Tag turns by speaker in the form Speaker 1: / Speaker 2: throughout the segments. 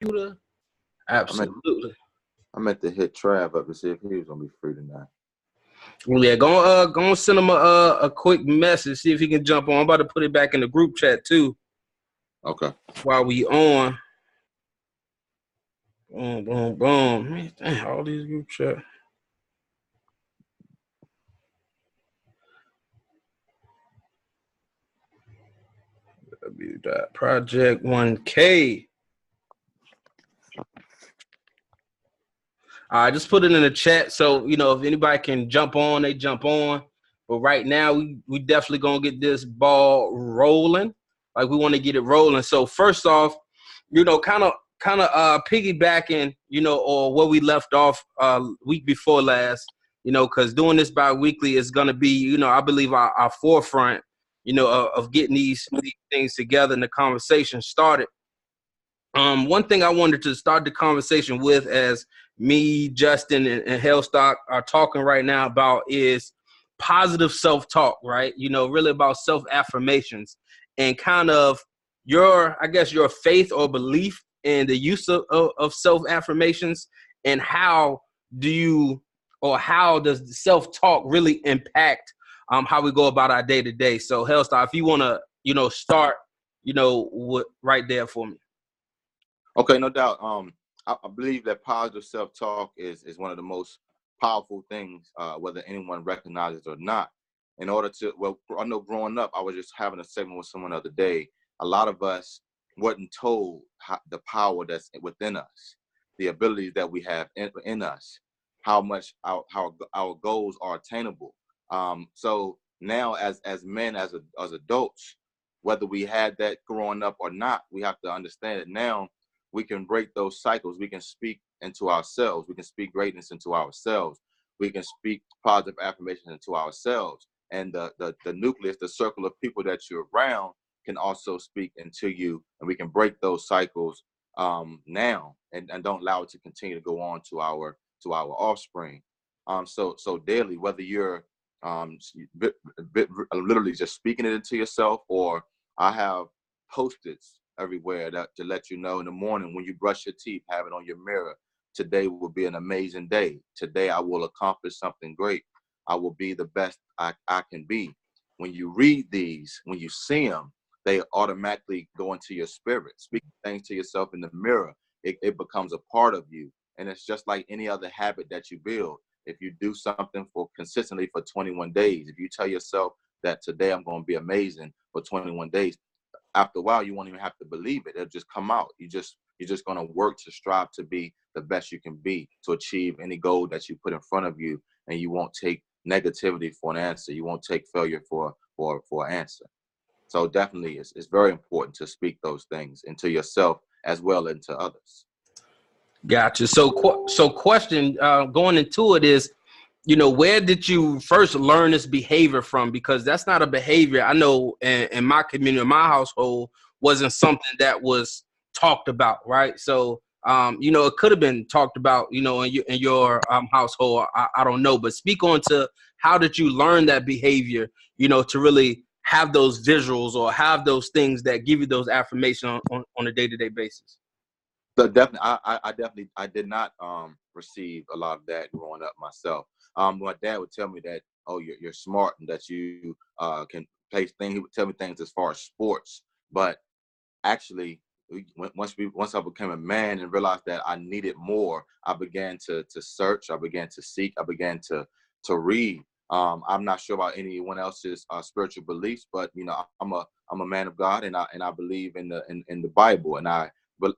Speaker 1: computer?
Speaker 2: I meant
Speaker 1: Absolutely.
Speaker 2: I meant to hit Trav up to see if he was gonna be free tonight.
Speaker 1: Well, yeah, go send him a quick message, see if he can jump on. I'm about to put it back in the group chat too.
Speaker 2: Okay.
Speaker 1: While we on. Boom, boom, boom. Man, dang, all these group chat. Project 1K. I just put it in the chat, so if anybody can jump on, they jump on. But right now, we definitely gonna get this ball rolling. Like we want to get it rolling. So first off, kind of piggybacking, or where we left off week before last. Because doing this bi-weekly is gonna be, I believe our forefront, of getting these things together and the conversation started. One thing I wanted to start the conversation with, as me, Justin, and Hellstock are talking right now about, is positive self-talk, right? Really about self-affirmations and kind of your faith or belief in the use of self-affirmations, and how does the self-talk really impact how we go about our day-to-day. So Hellstock, if you want to, start, right there for me.
Speaker 2: Okay, no doubt. I believe that positive self-talk is one of the most powerful things, whether anyone recognizes it or not. In order to, I know growing up, I was just having a segment with someone the other day. A lot of us wasn't told the power that's within us, the abilities that we have in us, how much our goals are attainable. So now, as men, as adults, whether we had that growing up or not, we have to understand it now. We can break those cycles. We can speak into ourselves. We can speak greatness into ourselves. We can speak positive affirmations into ourselves. And the nucleus, the circle of people that you're around, can also speak into you. And we can break those cycles now, and don't allow it to continue to go on to our offspring. So daily, whether you're literally just speaking it into yourself, or I have Post-its everywhere to let you know in the morning when you brush your teeth, have it on your mirror. Today will be an amazing day. Today I will accomplish something great. I will be the best I can be. When you read these, when you see them, they automatically go into your spirit. Speaking things to yourself in the mirror, it becomes a part of you. And it's just like any other habit that you build. If you do something consistently for 21 days, if you tell yourself that today I'm going to be amazing for 21 days, after a while, you won't even have to believe it. It'll just come out. You're just going to work to strive to be the best you can be, to achieve any goal that you put in front of you. And you won't take negativity for an answer. You won't take failure for an answer. So definitely, it's very important to speak those things into yourself as well as into others.
Speaker 1: Gotcha. So question going into it is, where did you first learn this behavior from? Because that's not a behavior I know in my community, in my household, wasn't something that was talked about, right? So, it could have been talked about, in your household. I don't know, but speak on to how did you learn that behavior, to really have those visuals or have those things that give you those affirmations on a day-to-day basis.
Speaker 2: So definitely, I did not receive a lot of that growing up myself. My dad would tell me that, oh, you're smart and that you can play things. He would tell me things as far as sports, but actually, once I became a man and realized that I needed more, I began to search. I began to seek. I began to read. I'm not sure about anyone else's spiritual beliefs, but I'm a man of God, and I believe in the Bible, and I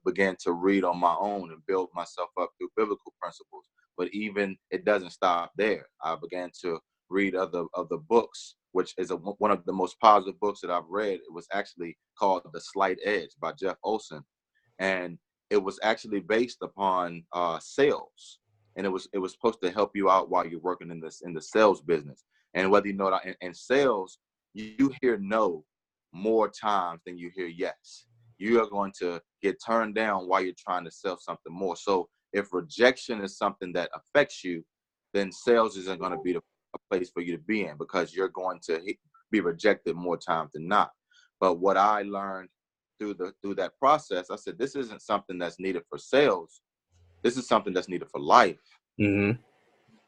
Speaker 2: began to read on my own and build myself up through biblical principles. But even it doesn't stop there. I began to read other books, which is one of the most positive books that I've read. It was actually called The Slight Edge by Jeff Olson, and it was actually based upon sales, and it was supposed to help you out while you're working in the sales business. And whether you know that in sales, you hear no more times than you hear yes. You are going to get turned down while you're trying to sell something more. So if rejection is something that affects you, then sales isn't going to be a place for you to be in, because you're going to be rejected more times than not. But what I learned through that process, I said, this isn't something that's needed for sales. This is something that's needed for life.
Speaker 1: Mm-hmm.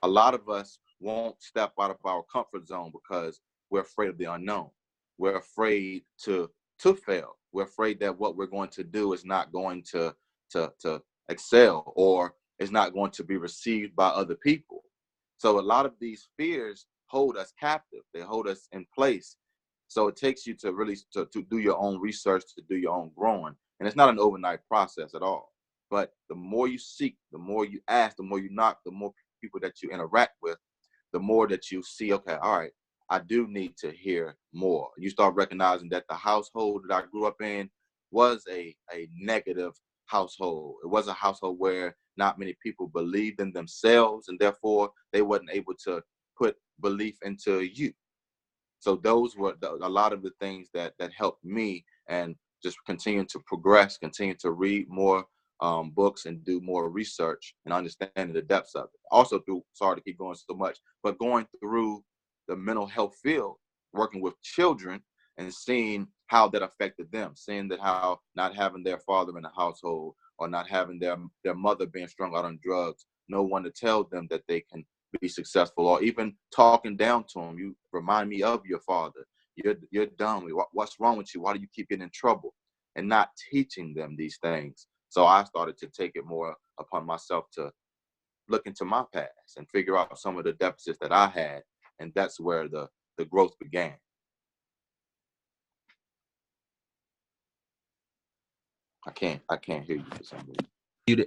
Speaker 2: A lot of us won't step out of our comfort zone because we're afraid of the unknown. We're afraid to fail. We're afraid that what we're going to do is not going to excel, or is not going to be received by other people. So a lot of these fears hold us captive. They hold us in place. So it takes you to really to do your own research, to do your own growing. And it's not an overnight process at all. But the more you seek, the more you ask, the more you knock, the more people that you interact with, the more that you see, okay, all right, I do need to hear more. You start recognizing that the household that I grew up in was a negative household. It was a household where not many people believed in themselves, and therefore they wasn't able to put belief into you. So those were a lot of the things that helped me, and just continue to progress, continue to read more books and do more research and understanding the depths of it. Also through, sorry to keep going so much, but going through the mental health field, working with children and seeing how that affected them, seeing that how not having their father in the household, or not having their mother being strung out on drugs, no one to tell them that they can be successful, or even talking down to them. You remind me of your father. You're dumb. What's wrong with you? Why do you keep getting in trouble? And not teaching them these things. So I started to take it more upon myself to look into my past and figure out some of the deficits that I had. And that's where the growth began. I can't hear you for some reason.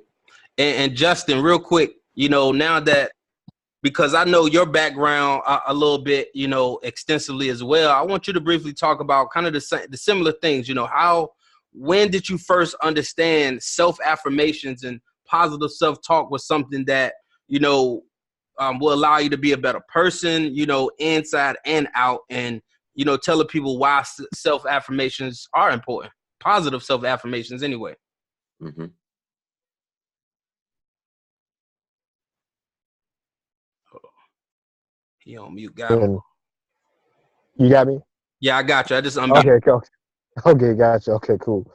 Speaker 1: And Justin, real quick, now that, because I know your background a little bit, extensively as well, I want you to briefly talk about kind of the similar things. When did you first understand self-affirmations and positive self-talk was something that, will allow you to be a better person, inside and out, and, telling people why self-affirmations are important, positive self-affirmations anyway.
Speaker 2: Mm-hmm.
Speaker 1: He on mute, got him.
Speaker 3: You got me?
Speaker 1: Yeah, I got you. I just unmuted.
Speaker 3: Okay, cool. Okay, gotcha. Okay, cool.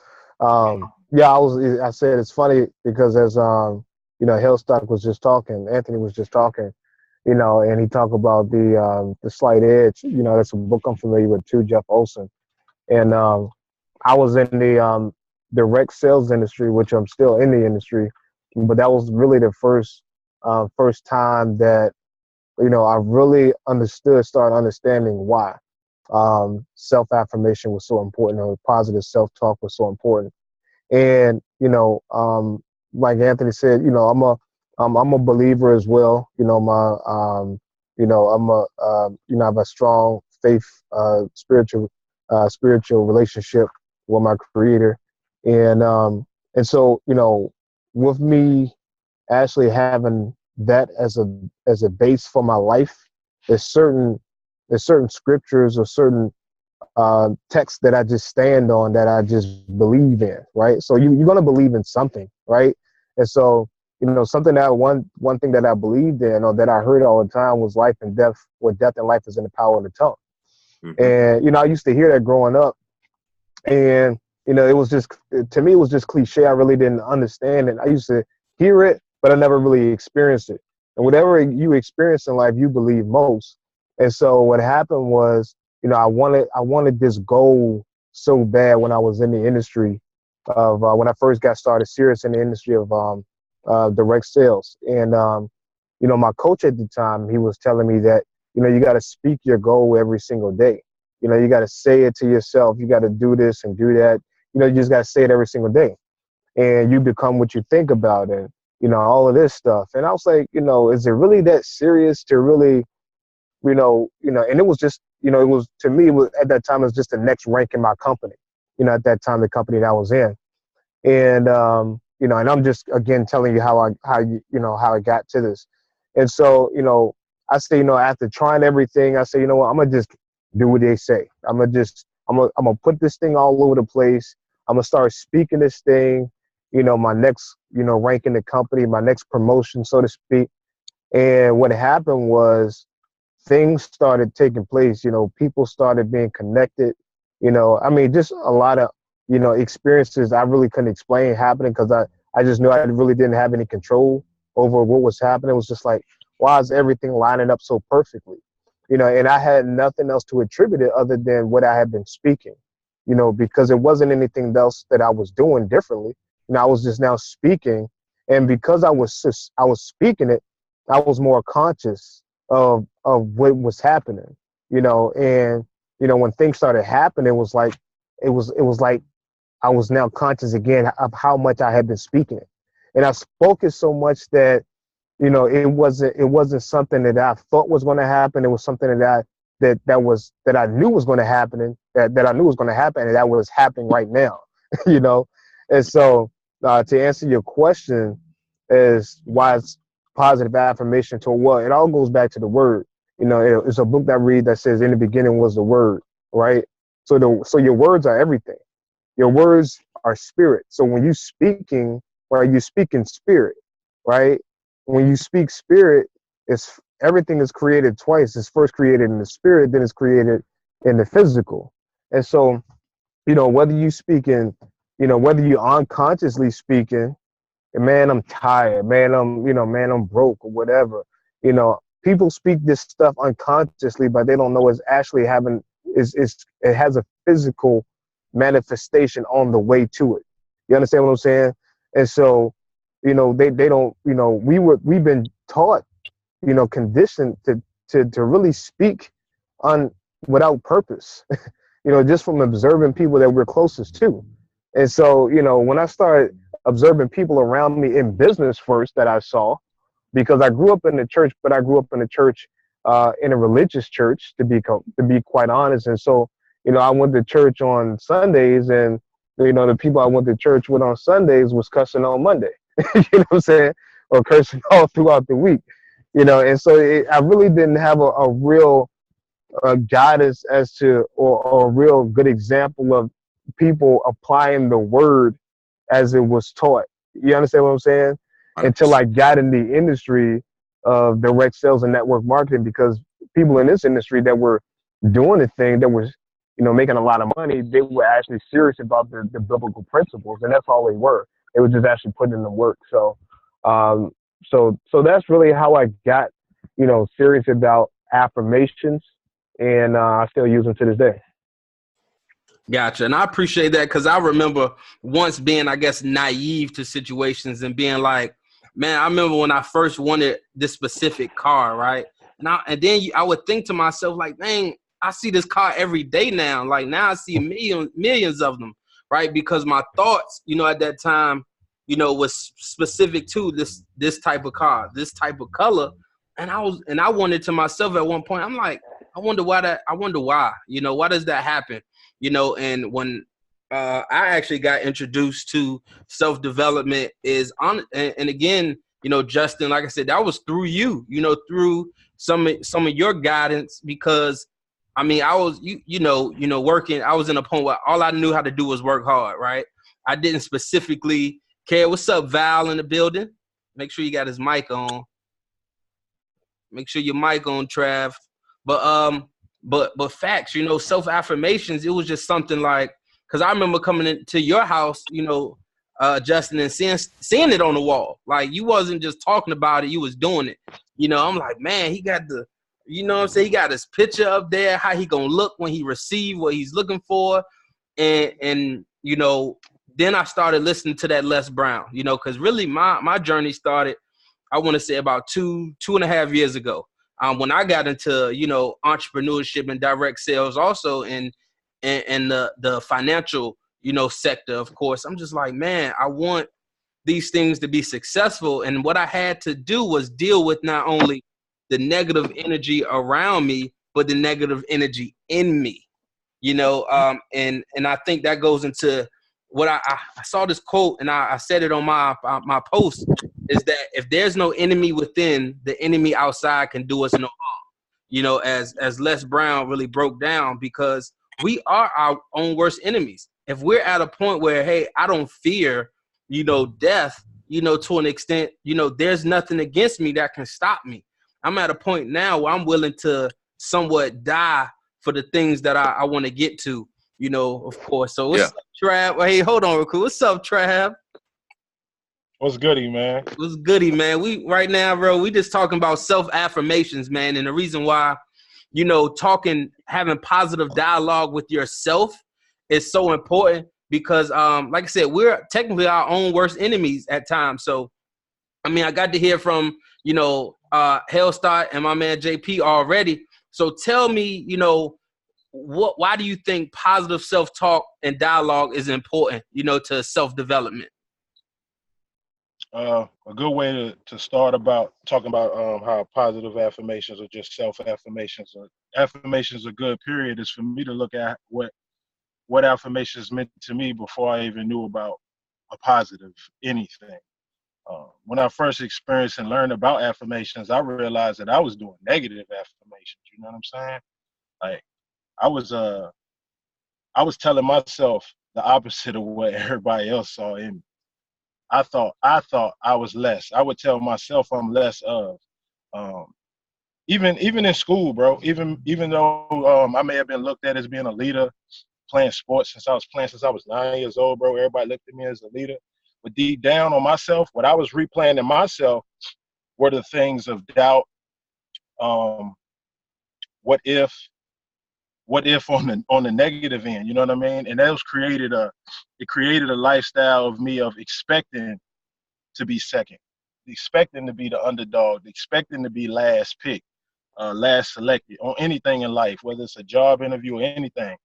Speaker 3: Yeah, I said it's funny because as Hillstock was just talking, Anthony was just talking, and he talked about the Slight Edge. That's a book I'm familiar with too, Jeff Olson. And I was in the direct sales industry, which I'm still in the industry, but that was really the first time that I really started understanding why self-affirmation was so important, or positive self-talk was so important. And like Anthony said, I'm a believer as well. I have a strong faith, spiritual relationship with my Creator, and so with me actually having that as a base for my life, there's certain scriptures or certain texts that I just stand on, that I just believe in, right? So you're gonna believe in something, right? And so something that one thing that I believed in, or that I heard all the time, was life and death, or death and life is in the power of the tongue. Mm-hmm. And I used to hear that growing up, and it was just, to me, it was just cliche. I really didn't understand it. I used to hear it, but I never really experienced it. And whatever you experience in life, you believe most. And so what happened was, I wanted this goal so bad when I was in the industry of when I first got started serious in the industry of direct sales. And my coach at the time, he was telling me that you got to speak your goal every single day. You got to say it to yourself. You got to do this and do that. You just got to say it every single day, and you become what you think about it. All of this stuff. And I was like, is it really that serious to really, and it was just, it was, to me, it was, at that time, it was just the next rank in my company, at that time, the company that I was in. And, and I'm just, again, telling you how I got to this. And so, I say, after trying everything, I say, I'm going to just do what they say. I'm going to put this thing all over the place. I'm going to start speaking this thing, my next, rank in the company, my next promotion, so to speak. And what happened was things started taking place, people started being connected, just a lot of experiences I really couldn't explain happening because I just knew I really didn't have any control over what was happening. It was just like, why is everything lining up so perfectly? And I had nothing else to attribute it other than what I had been speaking, because it wasn't anything else that I was doing differently. I was just now speaking. And because I was speaking it, I was more conscious of what was happening, and, when things started happening, it was like I was now conscious again of how much I had been speaking it. And I spoke it so much that, it wasn't something that I thought was going to happen. It was something that I knew was going to happen, and that I knew was going to happen, and that was happening right now, And so, to answer your question, is why it's positive affirmation to what? It all goes back to the word. It's a book that I read that says, "In the beginning was the word," right? So your words are everything. Your words are spirit. So when you speaking, right, you speak in spirit, right? When you speak spirit, it's everything is created twice. It's first created in the spirit, then it's created in the physical. And so, whether you speaking, whether you unconsciously speaking, man, I'm tired, man, I'm broke or whatever. People speak this stuff unconsciously, but they don't know it's actually it has a physical manifestation on the way to it. You understand what I'm saying? And so, they don't, we've been taught, conditioned to really speak on without purpose, just from observing people that we're closest to. And so, when I started observing people around me in business first that I saw, because I grew up in the church, but I grew up in a church, in a religious church, to be quite honest. And so, I went to church on Sundays, and the people I went to church with on Sundays was cussing on Monday. You know what I'm saying? Or cursing all throughout the week. And so I really didn't have a real guidance as to, or a real good example of people applying the word as it was taught. You understand what I'm saying? Until I got in the industry of direct sales and network marketing, because people in this industry that were doing the thing, that was, making a lot of money, they were actually serious about the biblical principles, and that's all they were. They were just actually putting in the work. So, so that's really how I got, serious about affirmations, and I still use them to this day.
Speaker 1: Gotcha. And I appreciate that, because I remember once being, I guess, naive to situations and being like, man, I remember when I first wanted this specific car, right? And then I would think to myself, like, dang, I see this car every day now. Like, now I see millions of them, right? Because my thoughts, at that time, was specific to this type of car, this type of color. And I wanted to myself at one point, I'm like, I wonder why, why does that happen? And when I actually got introduced to self-development is on, and again, Justin, like I said, that was through you, through some of your guidance, because I mean, I was, working, I was in a point where all I knew how to do was work hard, right? I didn't specifically care. What's up, Val, in the building? Make sure you got his mic on. Make sure your mic on, Trav. But facts, self-affirmations, it was just something like, because I remember coming into your house, Justin, and seeing it on the wall. Like, you wasn't just talking about it, you was doing it. I'm like, man, he got the, he got his picture up there, how he gonna look when he receive what he's looking for. And then I started listening to that Les Brown, because really my journey started, I want to say about 2.5 years ago. When I got into, entrepreneurship and direct sales also, and the financial, sector, of course, I'm just like, man, I want these things to be successful. And what I had to do was deal with not only the negative energy around me, but the negative energy in me, and I think that goes into what I saw this quote, and I said it on my post, is that if there's no enemy within, the enemy outside can do us no harm. As Les Brown really broke down, because we are our own worst enemies. If we're at a point where, hey, I don't fear, death, to an extent, there's nothing against me that can stop me. I'm at a point now where I'm willing to somewhat die for the things that I want to get to. you know, of course. So
Speaker 2: Yeah.
Speaker 1: what's up, Trav? Hey, hold on real quick. What's up, Trav?
Speaker 4: What's goody, man?
Speaker 1: What's goody, man? We right now, bro, we just talking about self-affirmations, man. And the reason why, you know, having positive dialogue with yourself is so important because, like I said, we're technically our own worst enemies at times. So, I mean, I got to hear from, you know, Hellstar and my man JP already. So tell me, you know, why do you think positive self-talk and dialogue is important, you know, to self-development?
Speaker 4: A good way to start about talking about how positive affirmations or just self-affirmations or affirmations are good, period, is for me to look at what affirmations meant to me before I even knew about a positive anything. When I first experienced and learned about affirmations, I realized that I was doing negative affirmations. You know what I'm saying? Like I was telling myself the opposite of what everybody else saw in me. I thought I was less. I would tell myself I'm less of. Um, even in school, bro. Even though I may have been looked at as being a leader, playing sports since I was 9 years old, bro. Everybody looked at me as a leader. But deep down on myself, what I was replaying in myself were the things of doubt. What if on the negative end, you know what I mean? And that created a lifestyle of me of expecting to be second, expecting to be the underdog, expecting to be last pick, last selected on anything in life, whether it's a job interview or anything.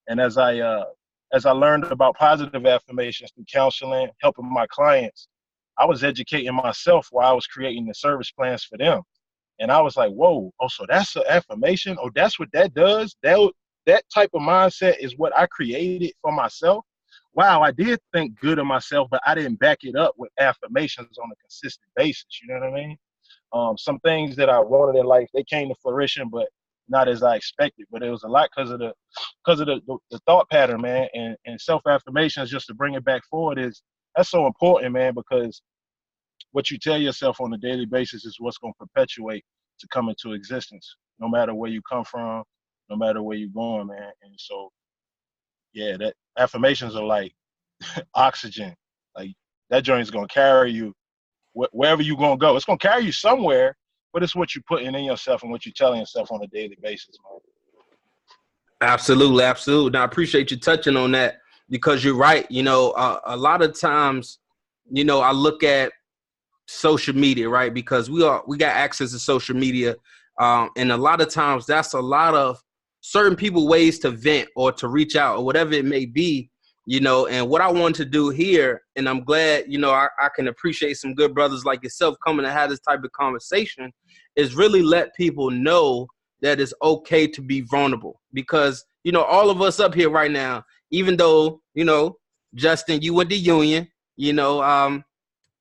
Speaker 4: And as I learned about positive affirmations through counseling, helping my clients, I was educating myself while I was creating the service plans for them. And I was like, whoa, oh, so that's an affirmation? Oh, that's what that does? That type of mindset is what I created for myself. Wow, I did think good of myself, but I didn't back it up with affirmations on a consistent basis. You know what I mean? Some things that I wanted in life, they came to fruition, but not as I expected. But it was a lot because of the thought pattern, man. And self-affirmations, just to bring it back forward, that's so important, man, because what you tell yourself on a daily basis is what's going to perpetuate to come into existence, no matter where you come from, no matter where you're going, man. And so, yeah, that affirmations are like oxygen. Like that joint's going to carry you wherever you're going to go. It's going to carry you somewhere, but it's what you're putting in yourself and what you're telling yourself on a daily basis, man.
Speaker 1: Absolutely, absolutely. Now, I appreciate you touching on that because you're right. You know, a lot of times, you know, I look at social media, right? Because we got access to social media, and a lot of times that's a lot of certain people ways to vent or to reach out or whatever it may be, you know. And what I want to do here, and I'm glad, you know, I can appreciate some good brothers like yourself coming to have this type of conversation, is really let people know that it's okay to be vulnerable. Because, you know, all of us up here right now, even though, you know, Justin, you went to Union, you know,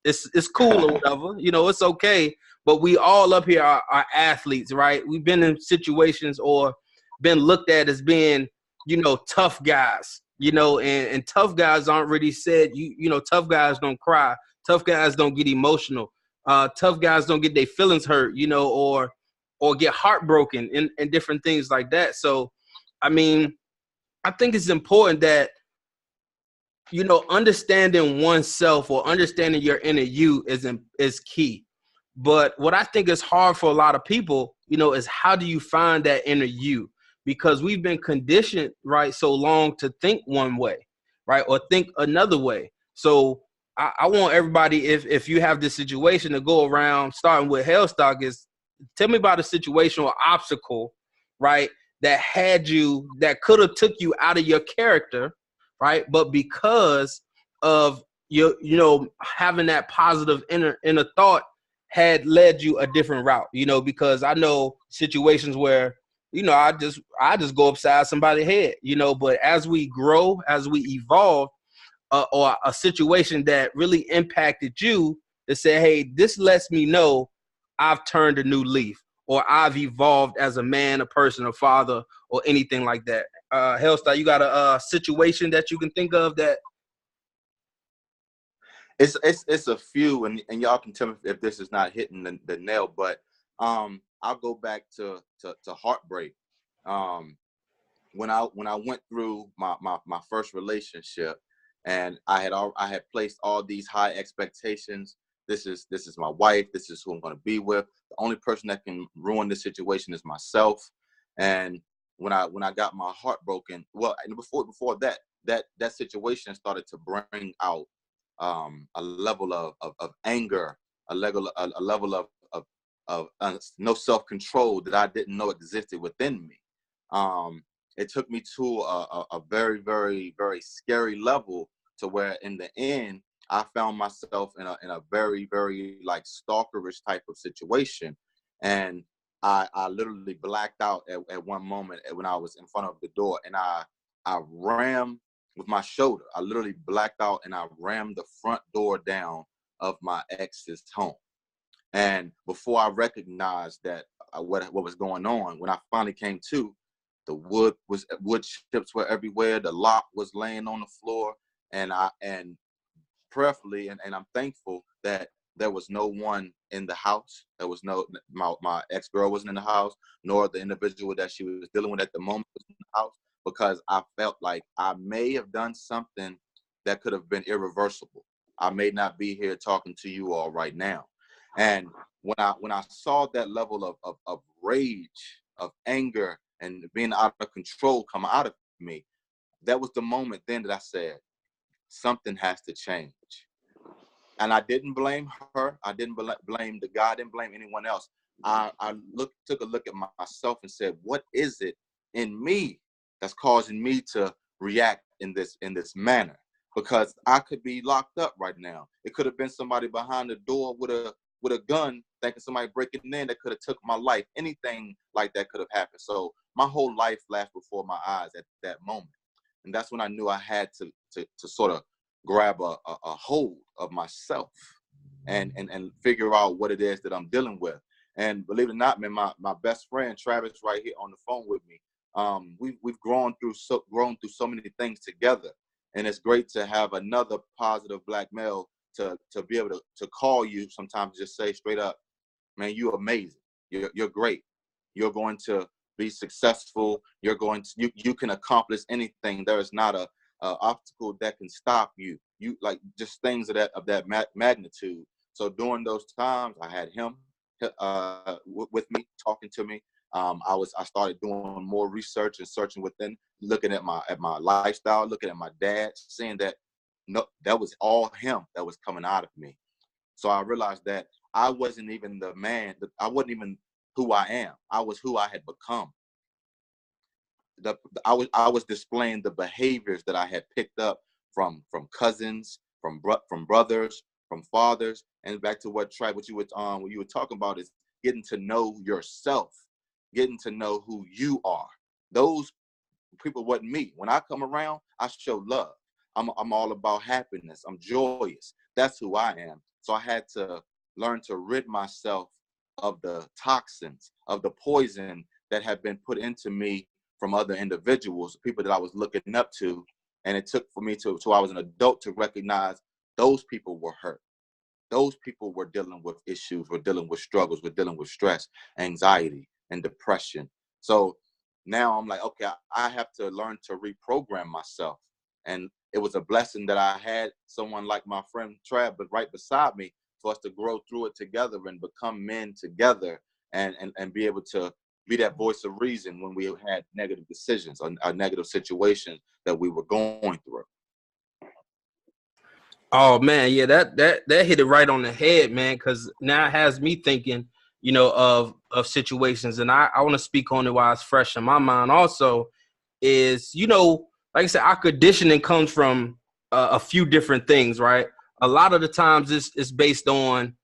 Speaker 1: it's cool or whatever, you know, it's okay. But we all up here are athletes, right? We've been in situations or been looked at as being, you know, tough guys, you know, and tough guys aren't really said, you know, tough guys don't cry. Tough guys don't get emotional. Tough guys don't get their feelings hurt, you know, or get heartbroken and different things like that. So, I mean, I think it's important that, you know, understanding oneself or understanding your inner you is key. But what I think is hard for a lot of people, you know, is how do you find that inner you? Because we've been conditioned, right, so long to think one way, right, or think another way. So I want everybody, if you have this situation, to go around, starting with Hellstock, is tell me about a situation or obstacle, right, that could have took you out of your character, right? But because of you know, having that positive inner thought had led you a different route, you know, because I know situations where, you know, I just go upside somebody's head, you know, but as we grow, as we evolve, or a situation that really impacted you, to say, hey, this lets me know I've turned a new leaf or I've evolved as a man, a person, a father, or anything like that. Hellstar, you got a situation that you can think of that?
Speaker 2: It's a few, and y'all can tell me if this is not hitting the nail, but I'll go back to heartbreak. when I went through my first relationship, and I had placed all these high expectations. This is my wife. This is who I'm going to be with. The only person that can ruin this situation is myself. And when I got my heart broken, well, and before that situation started to bring out a level of anger, a level of no self-control that I didn't know existed within me. It took me to a very, very, very scary level, to where in the end I found myself in a very, very like stalkerish type of situation. And I literally blacked out at one moment when I was in front of the door, and I rammed with my shoulder. I literally blacked out and I rammed the front door down of my ex's home. And before I recognized that what was going on, when I finally came to, the wood chips were everywhere. The lock was laying on the floor, and prayerfully, and I'm thankful that there was no one in the house. There was my ex-girl wasn't in the house, nor the individual that she was dealing with at the moment was in the house, because I felt like I may have done something that could have been irreversible. I may not be here talking to you all right now. And when I saw that level of rage, of anger, and being out of control come out of me, that was the moment then that I said, something has to change. And I didn't blame her. I didn't blame the guy. I didn't blame anyone else. I took a look at myself and said, what is it in me that's causing me to react in this manner? Because I could be locked up right now. It could have been somebody behind the door with a gun, thinking somebody breaking in that could have took my life. Anything like that could have happened. So my whole life flashed before my eyes at that moment. And that's when I knew I had to sort of grab a hold of myself and figure out what it is that I'm dealing with. And believe it or not, man, my best friend Travis right here on the phone with me. We've grown through so many things together, and it's great to have another positive black male to be able to call you sometimes, just say straight up, man, you're amazing. You're great. You're going to be successful. You can accomplish anything. There is not a obstacle that can stop you. You like just things of that magnitude. So during those times, I had him with me, talking to me. I started doing more research and searching within, looking at my lifestyle, looking at my dad, seeing that no, that was all him that was coming out of me. So I realized that I wasn't even the man. I wasn't even who I am. I was who I had become. I was displaying the behaviors that I had picked up from cousins, from brothers, from fathers, and back to what you were talking about is getting to know yourself, getting to know who you are. Those people wasn't me. When I come around, I show love. I'm all about happiness. I'm joyous. That's who I am. So I had to learn to rid myself of the toxins, of the poison that had been put into me from other individuals, people that I was looking up to. And it took for me till I was an adult to recognize those people were hurt. Those people were dealing with issues, were dealing with struggles, were dealing with stress, anxiety, and depression. So now I'm like, okay, I have to learn to reprogram myself. And it was a blessing that I had someone like my friend Trav, but right beside me, for us to grow through it together and become men together, and be able to be that voice of reason when we had negative decisions or negative situations that we were going through.
Speaker 1: Oh man, yeah, that hit it right on the head, man. Because now it has me thinking, of situations, and I want to speak on it while it's fresh in my mind. Also, is like I said, our conditioning comes from a few different things, right? A lot of the times it's based on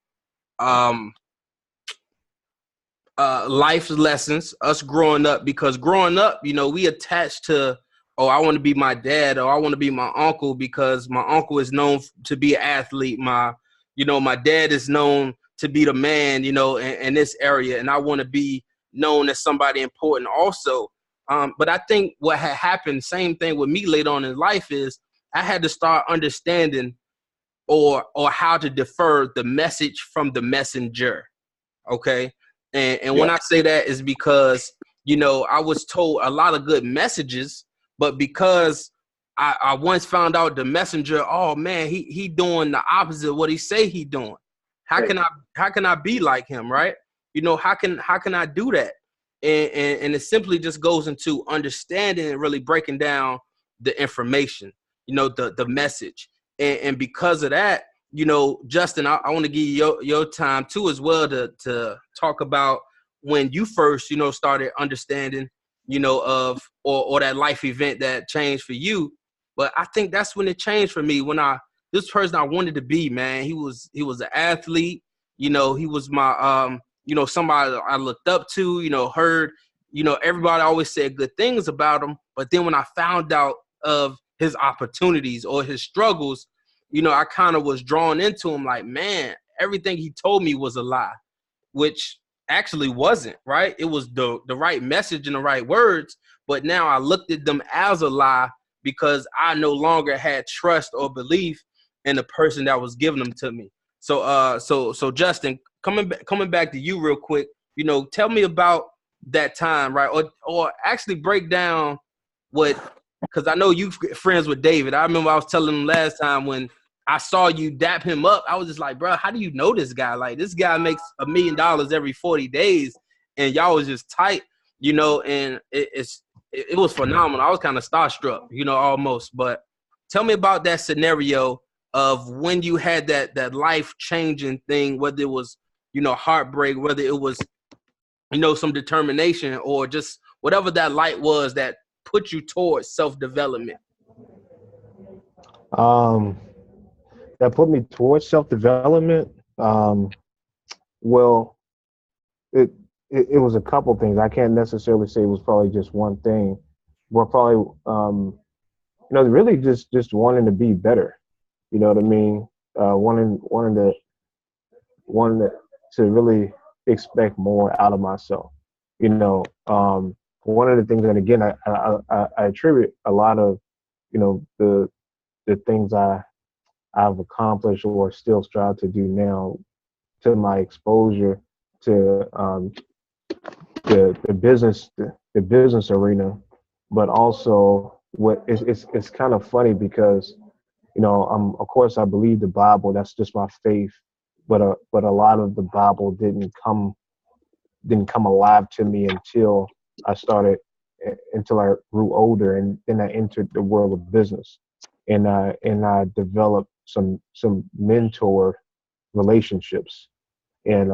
Speaker 1: life's lessons, us growing up, because growing up, we attach to, oh, I want to be my dad, or I want to be my uncle because my uncle is known to be an athlete. My dad is known to be the man, in this area, and I want to be known as somebody important also. But I think what had happened, same thing with me later on in life, is I had to start understanding or how to defer the message from the messenger. Okay. And when I say that is because, you know, I was told a lot of good messages, but because I once found out the messenger, oh man, he doing the opposite of what he say he doing. How can I be like him, right? You know, how can I do that? And it simply just goes into understanding and really breaking down the information, you know, the message. And because of that, you know, Justin, I want to give you your time too as well to talk about when you first, you know, started understanding, you know, of or that life event that changed for you. But I think that's when it changed for me. When this person I wanted to be, man, he was an athlete, you know, he was my you know, somebody I looked up to, you know, heard, you know, everybody always said good things about him. But then when I found out of his opportunities or his struggles, you know, I kind of was drawn into him like, man, everything he told me was a lie, which actually wasn't, right? It was the right message and the right words, but now I looked at them as a lie because I no longer had trust or belief in the person that was giving them to me. So Justin, coming back to you real quick, you know, tell me about that time, right? Or actually break down what, because I know you friends with David. I remember I was telling him last time when I saw you dap him up, I was just like, bro, how do you know this guy? Like, this guy makes $1 million every 40 days, and y'all was just tight, you know, and it was phenomenal. I was kind of starstruck, you know, almost. But tell me about that scenario of when you had that life-changing thing, whether it was, you know, heartbreak, whether it was, you know, some determination or just whatever that light was that put you towards self-development.
Speaker 3: That put me towards self-development. Well, it was a couple things. I can't necessarily say it was probably just one thing, but probably, you know, really just wanting to be better. You know what I mean? Wanting to really expect more out of myself. You know, one of the things, and again, I attribute a lot of, you know, the things I've accomplished or still strive to do now to my exposure to the business arena, but also what it's kind of funny because, you know, of course I believe the Bible, that's just my faith, but a lot of the Bible didn't come alive to me until I grew older, and then I entered the world of business, and I developed some mentor relationships. And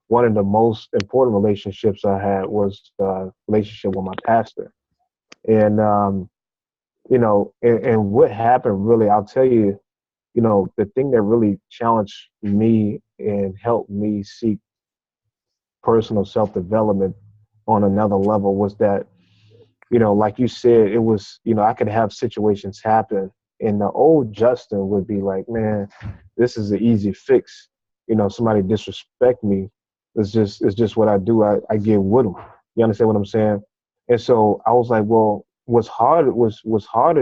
Speaker 3: one of the most important relationships I had was the relationship with my pastor. And you know, and what happened really, I'll tell you, you know, the thing that really challenged me and helped me seek personal self-development on another level was that, you know, like you said, it was, you know, I could have situations happen and the old Justin would be like, man, this is an easy fix. You know, somebody disrespect me. It's just what I do. I get with them. You understand what I'm saying? And so I was like, well, what's harder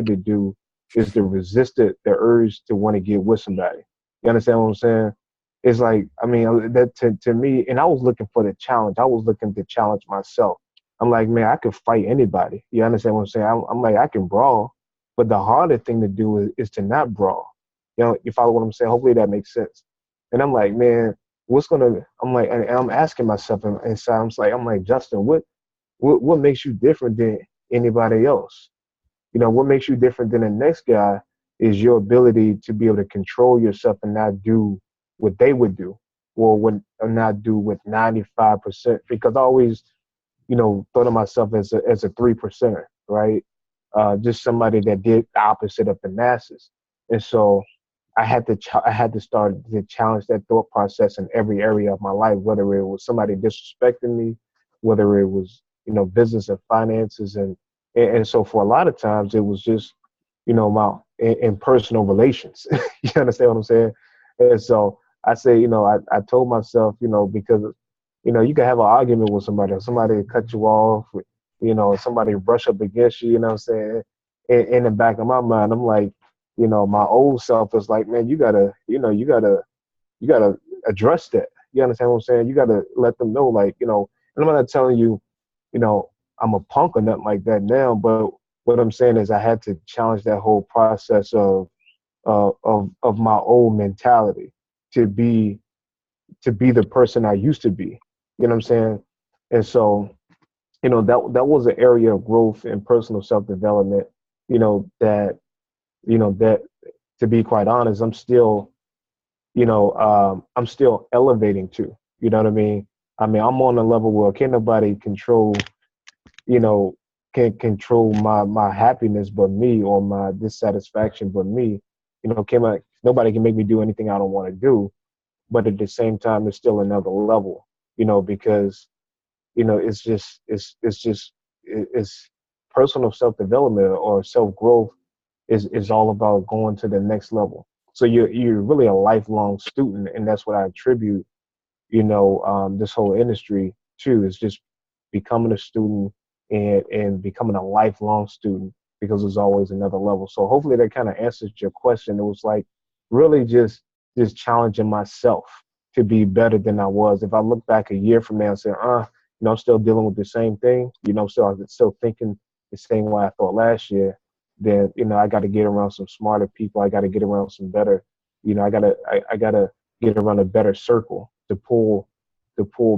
Speaker 3: to do is to resist the urge to want to get with somebody. You understand what I'm saying? It's like, I mean, that to me, and I was looking for the challenge. I was looking to challenge myself. I'm like, man, I could fight anybody. You understand what I'm saying? I'm like, I can brawl, but the harder thing to do is to not brawl. You know, you follow what I'm saying? Hopefully that makes sense. And I'm like, man, I'm like, and I'm asking myself inside, I'm like, Justin, what makes you different than anybody else? You know, what makes you different than the next guy is your ability to be able to control yourself and not do what they would do, or not do with 95%. Because I always, you know, thought of myself as a 3%, right? Just somebody that did the opposite of the masses. And so I had to start to challenge that thought process in every area of my life, whether it was somebody disrespecting me, whether it was, you know, business and finances, and so for a lot of times it was just, you know, my in personal relations. You understand what I'm saying? And so I say, you know, I told myself, you know, because, you know, you can have an argument with somebody cut you off, you know, somebody brush up against you, you know what I'm saying? In the back of my mind, I'm like, you know, my old self is like, man, you gotta address that. You understand what I'm saying? You gotta let them know, like, you know, and I'm not telling you, you know, I'm a punk or nothing like that now. But what I'm saying is I had to challenge that whole process of my old mentality to be the person I used to be. You know what I'm saying? And so, that was an area of growth and personal self development. That that to be quite honest, I'm still elevating to. You know what I mean? I mean, I'm on a level where can't nobody control, you know, can control my happiness but me, or my dissatisfaction but me. Nobody can make me do anything I don't want to do. But at the same time, it's still another level, because it's personal self development or self growth is all about going to the next level. So you're really a lifelong student, and that's what I attribute, this whole industry to, is just becoming a student and becoming a lifelong student, because there's always another level. So hopefully that kind of answers your question. It was like really just challenging myself to be better than I was. If I look back a year from now and say, I'm still dealing with the same thing, still thinking the same way I thought last year, then, I got to get around some smarter people. I got to get around some better, I gotta get around a better circle to pull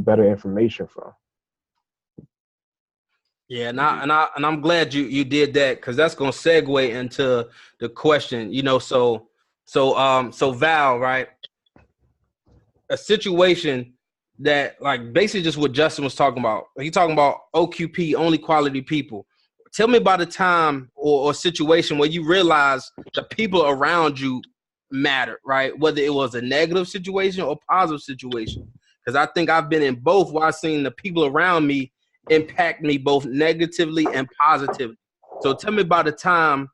Speaker 3: better information from.
Speaker 1: Yeah, and I'm glad you did that, because that's gonna segue into the question. So Val, right? A situation that, like, basically just what Justin was talking about. He talking about OQP, only quality people. Tell me about a time or situation where you realize the people around you matter, right? Whether it was a negative situation or positive situation. Because I think I've been in both, where I've seen the people around me impact me both negatively and positively. So tell me about a time,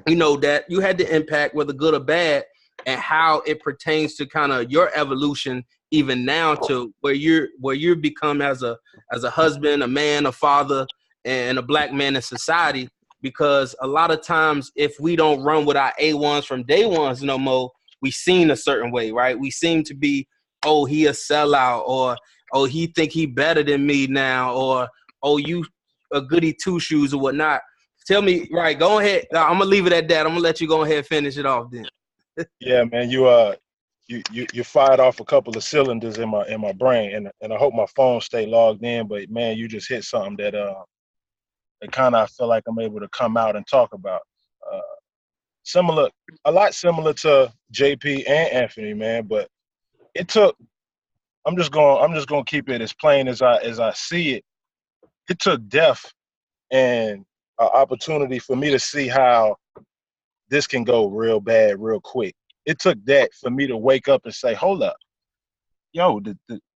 Speaker 1: that you had the impact, whether good or bad, and how it pertains to kind of your evolution, even now, to where you're become as a husband, a man, a father, and a black man in society. Because a lot of times, if we don't run with our A1s from day ones no more, we seen a certain way, right? We seem to be, oh, he a sellout, or oh, he think he better than me now, or oh, you a goody two shoes or whatnot. Tell me, right? Go ahead. I'm gonna leave it at that. I'm gonna let you go ahead and finish it off then.
Speaker 4: Yeah, man, you fired off a couple of cylinders in my brain, and I hope my phone stay logged in. But man, you just hit something that kind of I feel like I'm able to come out and talk about. Uh, a lot similar to JP and Anthony, man. But it took. I'm just gonna keep it as plain as I see it. It took death and an opportunity for me to see how this can go real bad real quick. It took that for me to wake up and say, hold up, yo,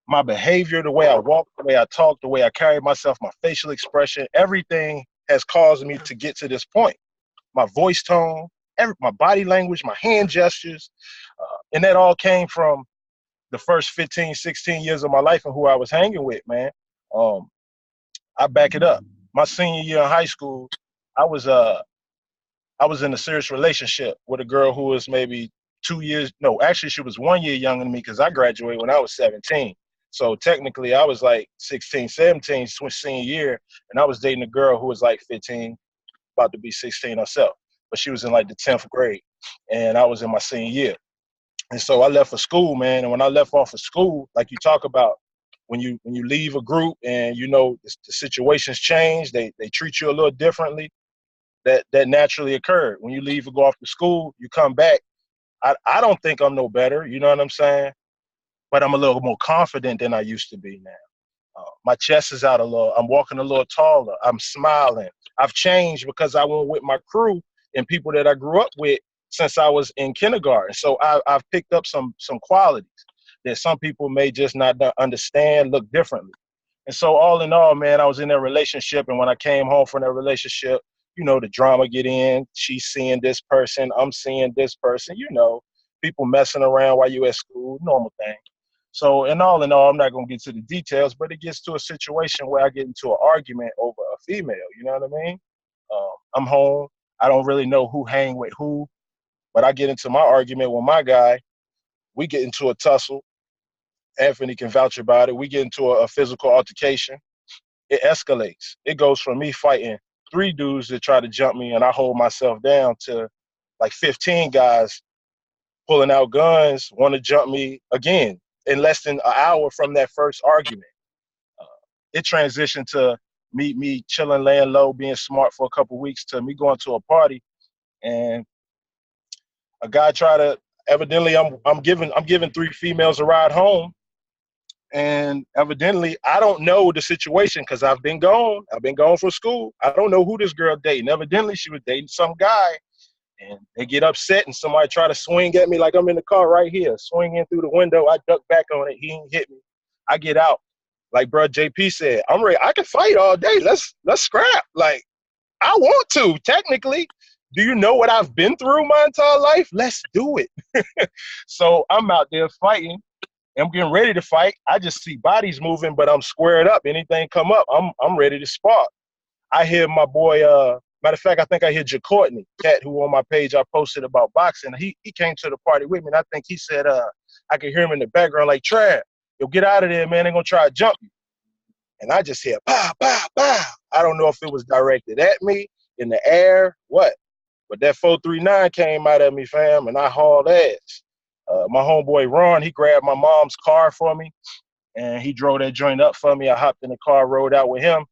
Speaker 4: my behavior, the way I walk, the way I talk, the way I carry myself, my facial expression, everything has caused me to get to this point. My voice tone, my body language, my hand gestures, and that all came from the first 15, 16 years of my life and who I was hanging with, man. I back it up. My senior year in high school, I was in a serious relationship with a girl who was maybe 2 years. No, actually, she was 1 year younger than me, because I graduated when I was 17. So technically, I was like 16, 17, senior year, and I was dating a girl who was like 15, about to be 16 herself. But she was in like the 10th grade, and I was in my senior year. And so I left for school, man. And when I left off of school, like you talk about, when you leave a group and the situations change, they treat you a little differently. That naturally occurred. When you leave and go off to school, you come back. I don't think I'm no better, you know what I'm saying? But I'm a little more confident than I used to be now. My chest is out a little. I'm walking a little taller. I'm smiling. I've changed because I went with my crew and people that I grew up with since I was in kindergarten. So I've picked up some qualities that some people may just not understand, look differently. And so all in all, man, I was in that relationship. And when I came home from that relationship, the drama get in. She's seeing this person. I'm seeing this person. People messing around while you at school, normal thing. So in all, I'm not going to get to the details, but it gets to a situation where I get into an argument over a female. You know what I mean? I'm home. I don't really know who hang with who, but I get into my argument with my guy. We get into a tussle. Anthony can vouch about it. We get into a physical altercation. it escalates. It goes from me fighting 3 dudes that try to jump me and I hold myself down to like 15 guys pulling out guns, want to jump me again in less than an hour from that first argument. Uh, it transitioned to me chilling, laying low, being smart for a couple weeks to me going to a party and a guy tried to evidently I'm giving 3 females a ride home. And evidently, I don't know the situation because I've been gone. I've been gone from school. I don't know who this girl dating. Evidently, she was dating some guy, and they get upset, and somebody try to swing at me like I'm in the car right here, swing in through the window. I duck back on it. He ain't hit me. I get out. Like bro JP said, I'm ready. I can fight all day. Let's scrap. Like I want to. Technically, do you know what I've been through my entire life? Let's do it. So I'm out there fighting. I'm getting ready to fight. I just see bodies moving, but I'm squared up. Anything come up, I'm ready to spark. I hear my boy, matter of fact, I think I hear Jacourtney, cat who on my page I posted about boxing. He came to the party with me, and I think he said, I could hear him in the background like, Trav, yo, get out of there, man. They're going to try to jump you. And I just hear, pow, pow, pow. I don't know if it was directed at me, in the air, what. But that 439 came out of me, fam, and I hauled ass. My homeboy Ron, he grabbed my mom's car for me, and he drove that joint up for me. I hopped in the car, rode out with him.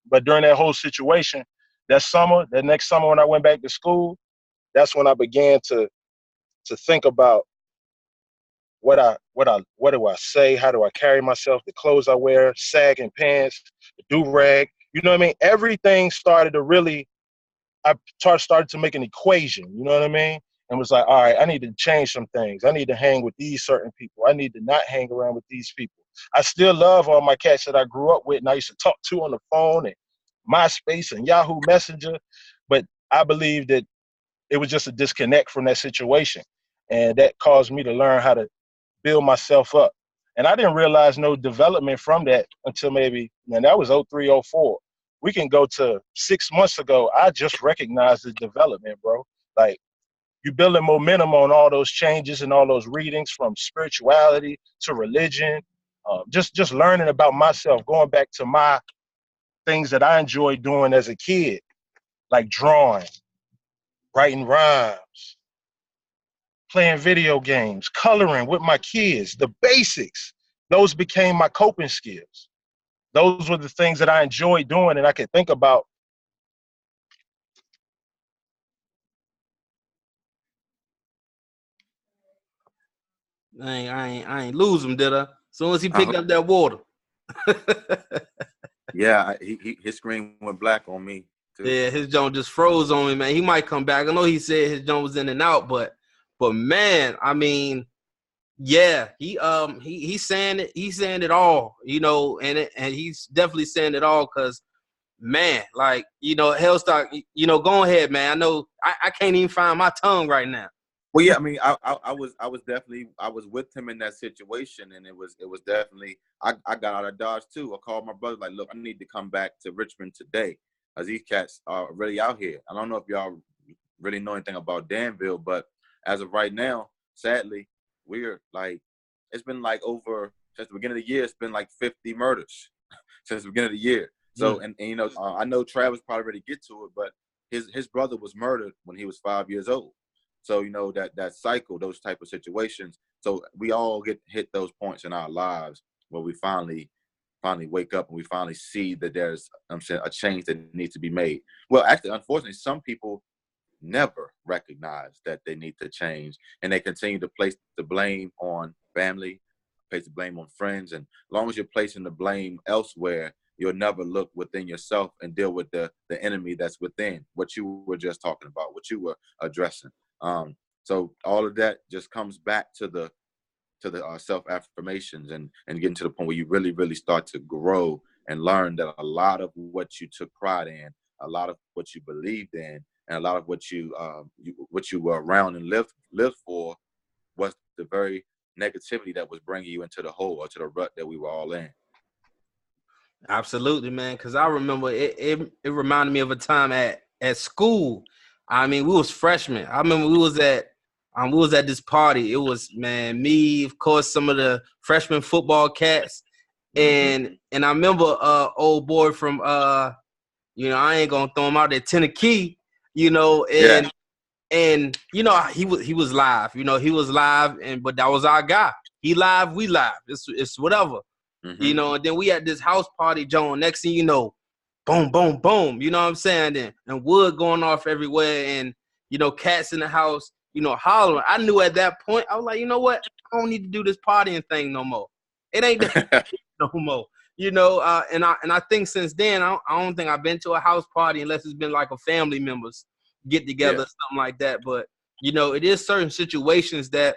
Speaker 4: But during that whole situation, that next summer when I went back to school, that's when I began to think about what do I say, how do I carry myself, the clothes I wear, sagging pants, the do-rag. You know what I mean? Everything started to really, I started to make an equation, you know what I mean? And was like, all right, I need to change some things. I need to hang with these certain people. I need to not hang around with these people. I still love all my cats that I grew up with and I used to talk to on the phone and MySpace and Yahoo Messenger. But I believe that it was just a disconnect from that situation. And that caused me to learn how to build myself up. And I didn't realize no development from that until maybe, man, that was 03, 04. We can go to 6 months ago. I just recognized the development, bro. Like, you're building momentum on all those changes and all those readings from spirituality to religion, just learning about myself, going back to my things that I enjoyed doing as a kid, like drawing, writing rhymes, playing video games, coloring with my kids, the basics. Those became my coping skills. Those were the things that I enjoyed doing and I could think about.
Speaker 1: I ain't lose him, did I? As soon as he picked
Speaker 2: Uh-huh.
Speaker 1: up that water.
Speaker 2: Yeah, his screen went black on me too.
Speaker 1: Yeah, his joint just froze on me, man. He might come back. I know he said his joint was in and out, but man, I mean, yeah, he's saying it. He's saying it all, you know, and he's definitely saying it all because, man, like, you know, Hellstock, you know, go ahead, man. I know I can't even find my tongue right now.
Speaker 2: Well, yeah, I mean, I was definitely with him in that situation, and it was definitely I got out of Dodge too. I called my brother like, look, I need to come back to Richmond today, as these cats are really out here. I don't know if y'all really know anything about Danville, but as of right now, sadly, we're like, it's been like over since the beginning of the year. It's been like 50 murders since the beginning of the year. So and you know, I know Travis probably already get to it, but his brother was murdered when he was 5 years old. So, you know, that cycle, those type of situations. So we all get hit those points in our lives where we finally wake up and we finally see that there's a change that needs to be made. Well, actually, unfortunately, some people never recognize that they need to change, and they continue to place the blame on family, place the blame on friends. And as long as you're placing the blame elsewhere, you'll never look within yourself and deal with the enemy that's within, what you were just talking about, what you were addressing. So all of that just comes back to the self-affirmations and getting to the point where you really, really start to grow and learn that a lot of what you took pride in, a lot of what you believed in, and a lot of what you were around and lived for was the very negativity that was bringing you into the hole or to the rut that we were all in.
Speaker 1: Absolutely, man. Because I remember it reminded me of a time at school. I mean, we was freshmen. I remember we was at this party. It was, man, me, of course, some of the freshman football cats, And I remember old boy from you know, I ain't gonna throw him out there, Tennessee, you know, and you know, he was live, you know, he was live, but that was our guy. He live, we live. It's whatever. You know, and then we had this house party, John. Next thing you know, boom, boom, boom. You know what I'm saying? And wood going off everywhere, and you know, cats in the house, you know, hollering. I knew at that point, I was like, you know what? I don't need to do this partying thing no more. It ain't that no more. You know, and I think since then, I don't think I've been to a house party unless it's been like a family members get together, something like that. But you know, it is certain situations that,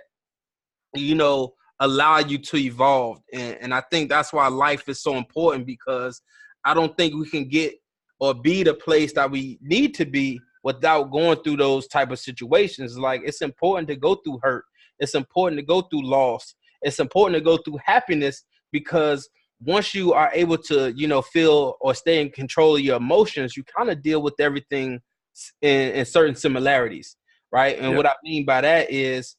Speaker 1: you know, allow you to evolve. And I think that's why life is so important, because I don't think we can get or be the place that we need to be without going through those type of situations. Like, it's important to go through hurt. It's important to go through loss. It's important to go through happiness, because once you are able to, you know, feel or stay in control of your emotions, you kind of deal with everything in certain similarities, right? And what I mean by that is,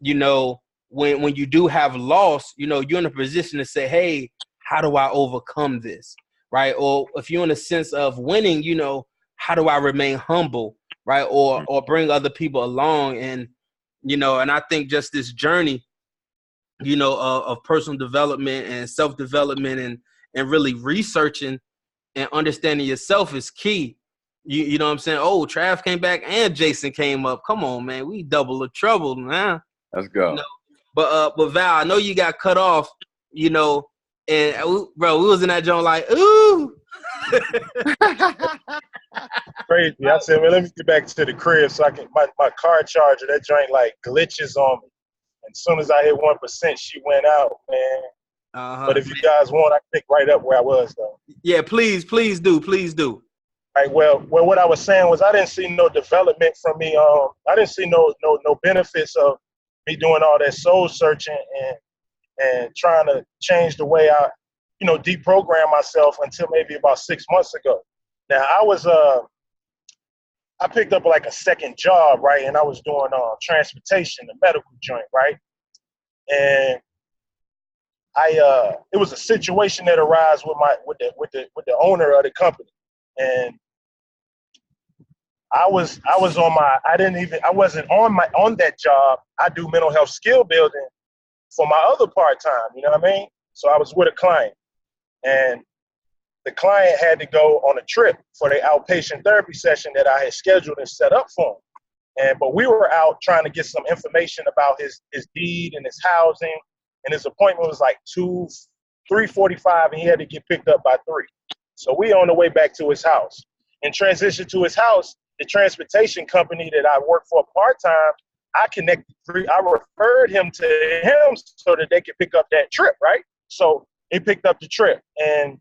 Speaker 1: you know, when you do have loss, you know, you're in a position to say, hey, how do I overcome this, right? Or if you're in a sense of winning, you know, how do I remain humble, right? Or bring other people along. And, you know, and I think just this journey, you know, of personal development and self-development and really researching and understanding yourself is key. You know what I'm saying? Oh, Trav came back and Jason came up. Come on, man. We double the trouble, man.
Speaker 2: Let's go.
Speaker 1: You know? But Val, I know you got cut off, you know, and bro, we was in that joint like, ooh.
Speaker 4: Crazy. I said, well, let me get back to the crib so I can, my car charger, that joint like glitches on me. And as soon as I hit 1%, she went out, man. But if you guys want, I can pick right up where I was, though.
Speaker 1: Yeah, please do.
Speaker 4: All right, well, what I was saying was I didn't see no development from me. I didn't see no benefits of me doing all that soul searching and trying to change the way I, you know, deprogram myself until maybe about 6 months ago. Now, I picked up like a second job, right? And I was doing transportation, the medical joint, right? And it was a situation that arose with the owner of the company. And I wasn't on that job. I do mental health skill building for my other part-time, you know what I mean? So I was with a client, and the client had to go on a trip for the outpatient therapy session that I had scheduled and set up for him. But we were out trying to get some information about his deed and his housing, and his appointment was like 3:45, and he had to get picked up by 3. So we on the way back to his house. In transition to his house, the transportation company that I work for part-time, I referred him to him so that they could pick up that trip, right? So they picked up the trip, and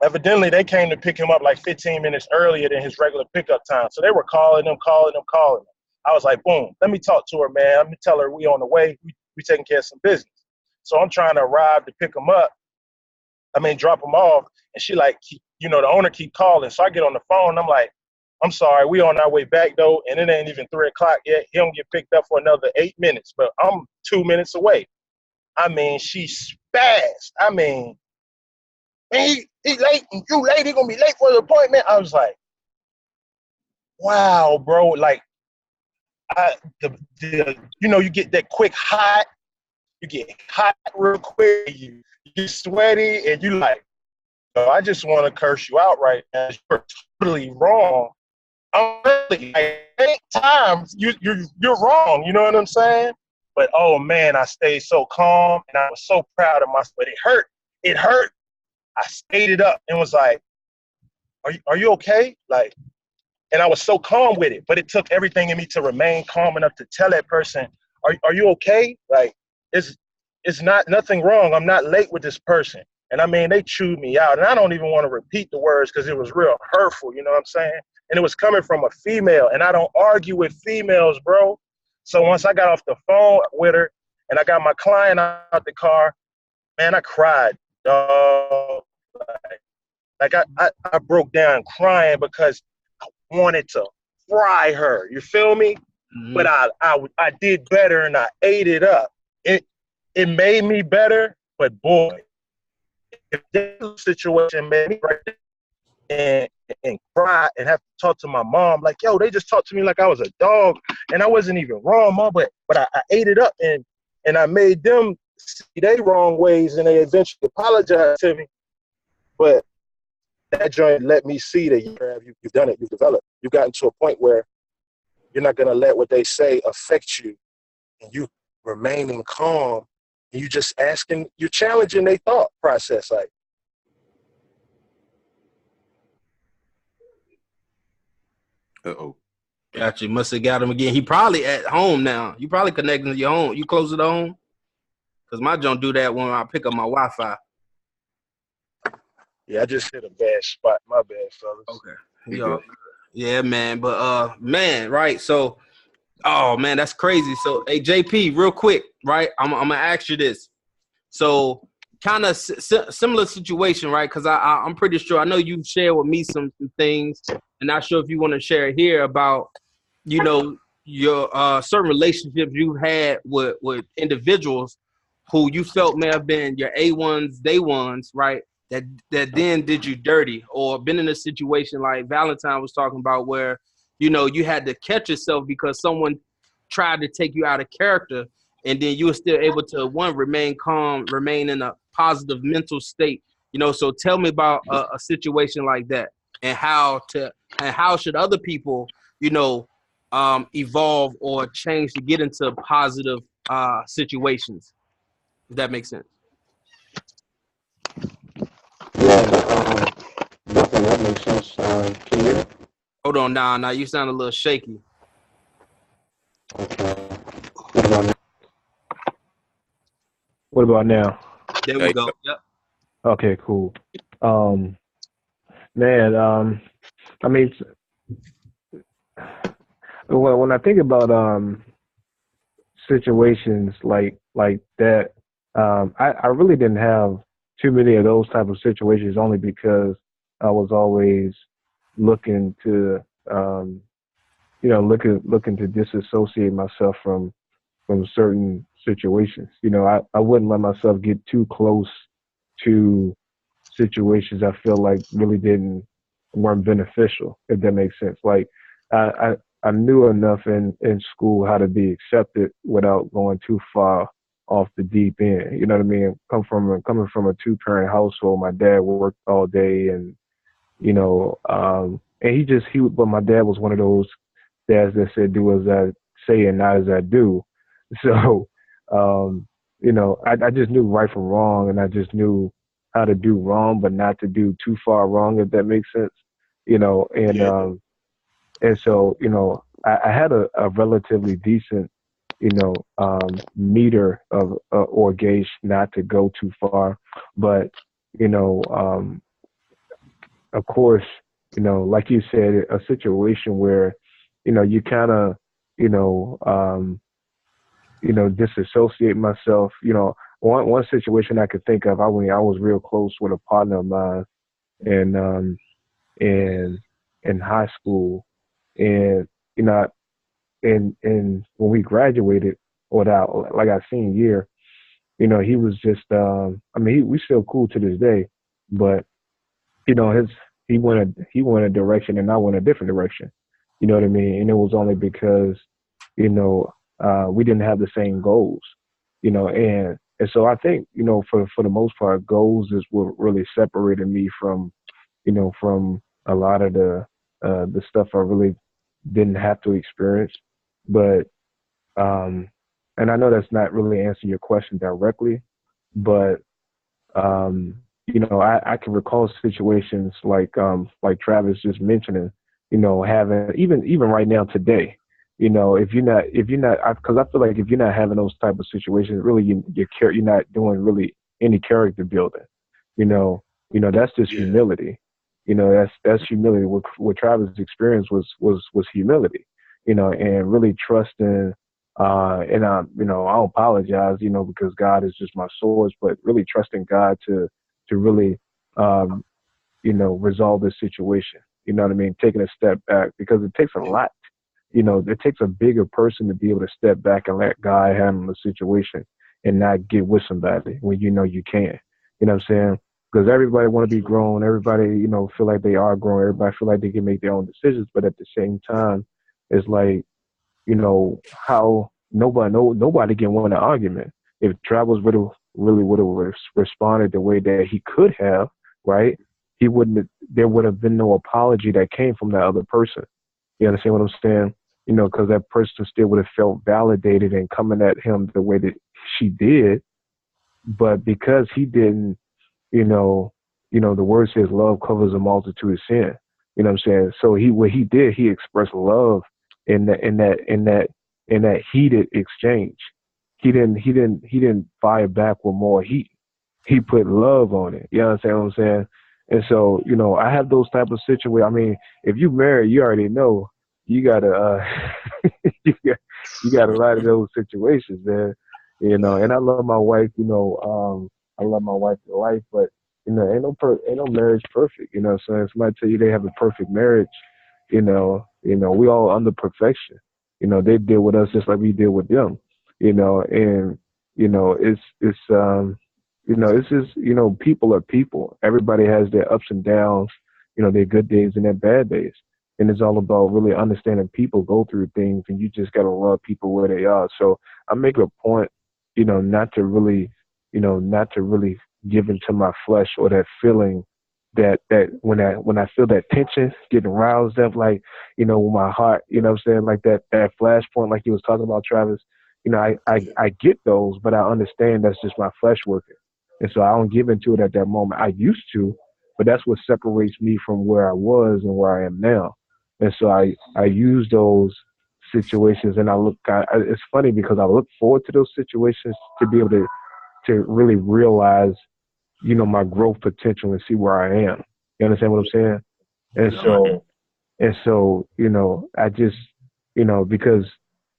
Speaker 4: evidently they came to pick him up like 15 minutes earlier than his regular pickup time. So they were calling him. I was like, boom, let me talk to her, man. Let me tell her we on the way. We taking care of some business. So I'm trying to arrive to pick him up. Drop him off. And she like, you know, the owner keep calling. So I get on the phone. I'm like, I'm sorry, we on our way back though, and it ain't even 3 o'clock yet. He don't get picked up for another 8 minutes, but I'm 2 minutes away. She spazzed. Man, he late, and you late, he gonna be late for the appointment. I was like, wow, bro. Like, you know, you get that quick hot, you get hot real quick, you get sweaty, and you like, oh, I just want to curse you out right now. You're totally wrong. I'm really like, 8 times you're wrong. You know what I'm saying? But oh man, I stayed so calm and I was so proud of myself. But it hurt. I stayed it up and was like, "Are you okay?" Like, and I was so calm with it. But it took everything in me to remain calm enough to tell that person, "Are you okay?" Like, it's nothing wrong. I'm not late with this person. And they chewed me out. And I don't even want to repeat the words because it was real hurtful. You know what I'm saying? And it was coming from a female, and I don't argue with females, bro. So once I got off the phone with her and I got my client out the car, man, I cried, dog. Like I broke down crying because I wanted to fry her. You feel me? Mm-hmm. But I did better and I ate it up. It made me better, but boy, if that situation made me right there and cry and have to talk to my mom, like, yo, they just talked to me like I was a dog, and I wasn't even wrong, mom, but I ate it up, and I made them see they wrong ways, and they eventually apologized to me. But that joint let me see that you've done it, you've developed, you've gotten to a point where you're not gonna let what they say affect you, and you remaining calm, and you just asking, you're challenging their thought process, like.
Speaker 2: Uh-oh.
Speaker 1: Gotcha. Must have got him again. He probably at home now. You probably connecting to your home. You close it home? Because my don't do that when I pick up my Wi-Fi.
Speaker 4: Yeah, I just hit a bad spot. My bad, fellas.
Speaker 1: Okay. Yo, yeah, man. But man, right? So, oh man, that's crazy. So, hey, JP, real quick, right? I'm gonna ask you this. So, kind of similar situation, right? Because I'm pretty sure I know you've shared with me some things, and not sure if you want to share here about, you know, your certain relationships you had with individuals who you felt may have been your A1s, day ones, right? That then did you dirty, or been in a situation like Valentine was talking about where, you know, you had to catch yourself because someone tried to take you out of character, and then you were still able to, one, remain calm, remain in a positive mental state. You know, so tell me about a situation like that, and how should other people, you know, evolve or change to get into positive situations, if that makes sense.
Speaker 3: Yeah, definitely that makes sense. Can you hear me?
Speaker 1: Hold on, now you sound a little shaky.
Speaker 3: Okay. What about now? What about now?
Speaker 1: There we go. Yep.
Speaker 3: Okay, cool. Man, I mean, when I think about situations like that, I really didn't have too many of those type of situations, only because I was always looking to looking to disassociate myself from certain situations. You know, I wouldn't let myself get too close to situations I feel like really weren't beneficial, if that makes sense. Like I knew enough in school how to be accepted without going too far off the deep end. You know what I mean? Coming from a 2-parent household, my dad worked all day, and you know, and but my dad was one of those dads that said, "Do as I say and not as I do." So, you know, I just knew right from wrong, and I just knew how to do wrong, but not to do too far wrong, if that makes sense. You know, and so, you know, I had a relatively decent, you know, meter of or gauge not to go too far, but you know, of course, you know, like you said, a situation where, you know, you kind of, disassociate myself. You know, one situation I could think of, I was real close with a partner of mine, and in high school, and you know, and when we graduated, or that, like our senior year, you know, he was just, I mean, we still cool to this day, but you know, he went a direction and I went a different direction. You know what I mean? And it was only because, you know, we didn't have the same goals. You know, and so I think, you know, for the most part, goals is what really separated me from, you know, from a lot of the stuff I really didn't have to experience. But and I know that's not really answering your question directly, but you know, I can recall situations like Travis just mentioning, you know, having even right now today, you know, if you're not, because I feel like if you're not having those type of situations, really you're not doing really any character building, you know, that's just humility, you know, that's humility. What Travis' experience was humility, you know, and really trusting. And you know, I don't apologize, you know, because God is just my source, but really trusting God to really, you know, resolve this situation. You know what I mean? Taking a step back, because it takes a lot. You know, it takes a bigger person to be able to step back and let God handle the situation and not get with somebody when you know you can. You know what I'm saying? because everybody want to be grown. Everybody, feel like they are grown. Everybody feel like they can make their own decisions. But at the same time, it's like, how nobody can win an argument. If Travels really would have responded the way that he could have, right? He wouldn't. There would have been no apology that came from that other person. You understand what I'm saying? Because that person still would have felt validated and coming at him the way that she did. But because he didn't, the word says love covers a multitude of sin. You know what I'm saying? So what he did, he expressed love in that heated exchange. He didn't fire back with more heat. He put love on it. You understand what I'm saying? And so, I have those type of situations. I mean, if you married, you already know you gotta you got a lot of those situations, man. And I love my wife. I love my wife to life, but ain't no marriage perfect. So if somebody tell you they have a perfect marriage, we all under perfection. They deal with us just like we deal with them. And it's just people are people. Everybody has their ups and downs, their good days and their bad days. And it's all about really understanding people go through things, and you just gotta love people where they are. So I make a point, not to really give into my flesh or that feeling that when I feel that tension getting roused up, like, with my heart, what I'm saying, like that flashpoint, like you was talking about, Travis, I get those, but I understand that's just my flesh working. And so I don't give into it at that moment. I used to, but that's what separates me from where I was and where I am now. And so I use those situations, and it's funny because I look forward to those situations to be able to really realize, my growth potential and see where I am. You understand what I'm saying? And so, I just, because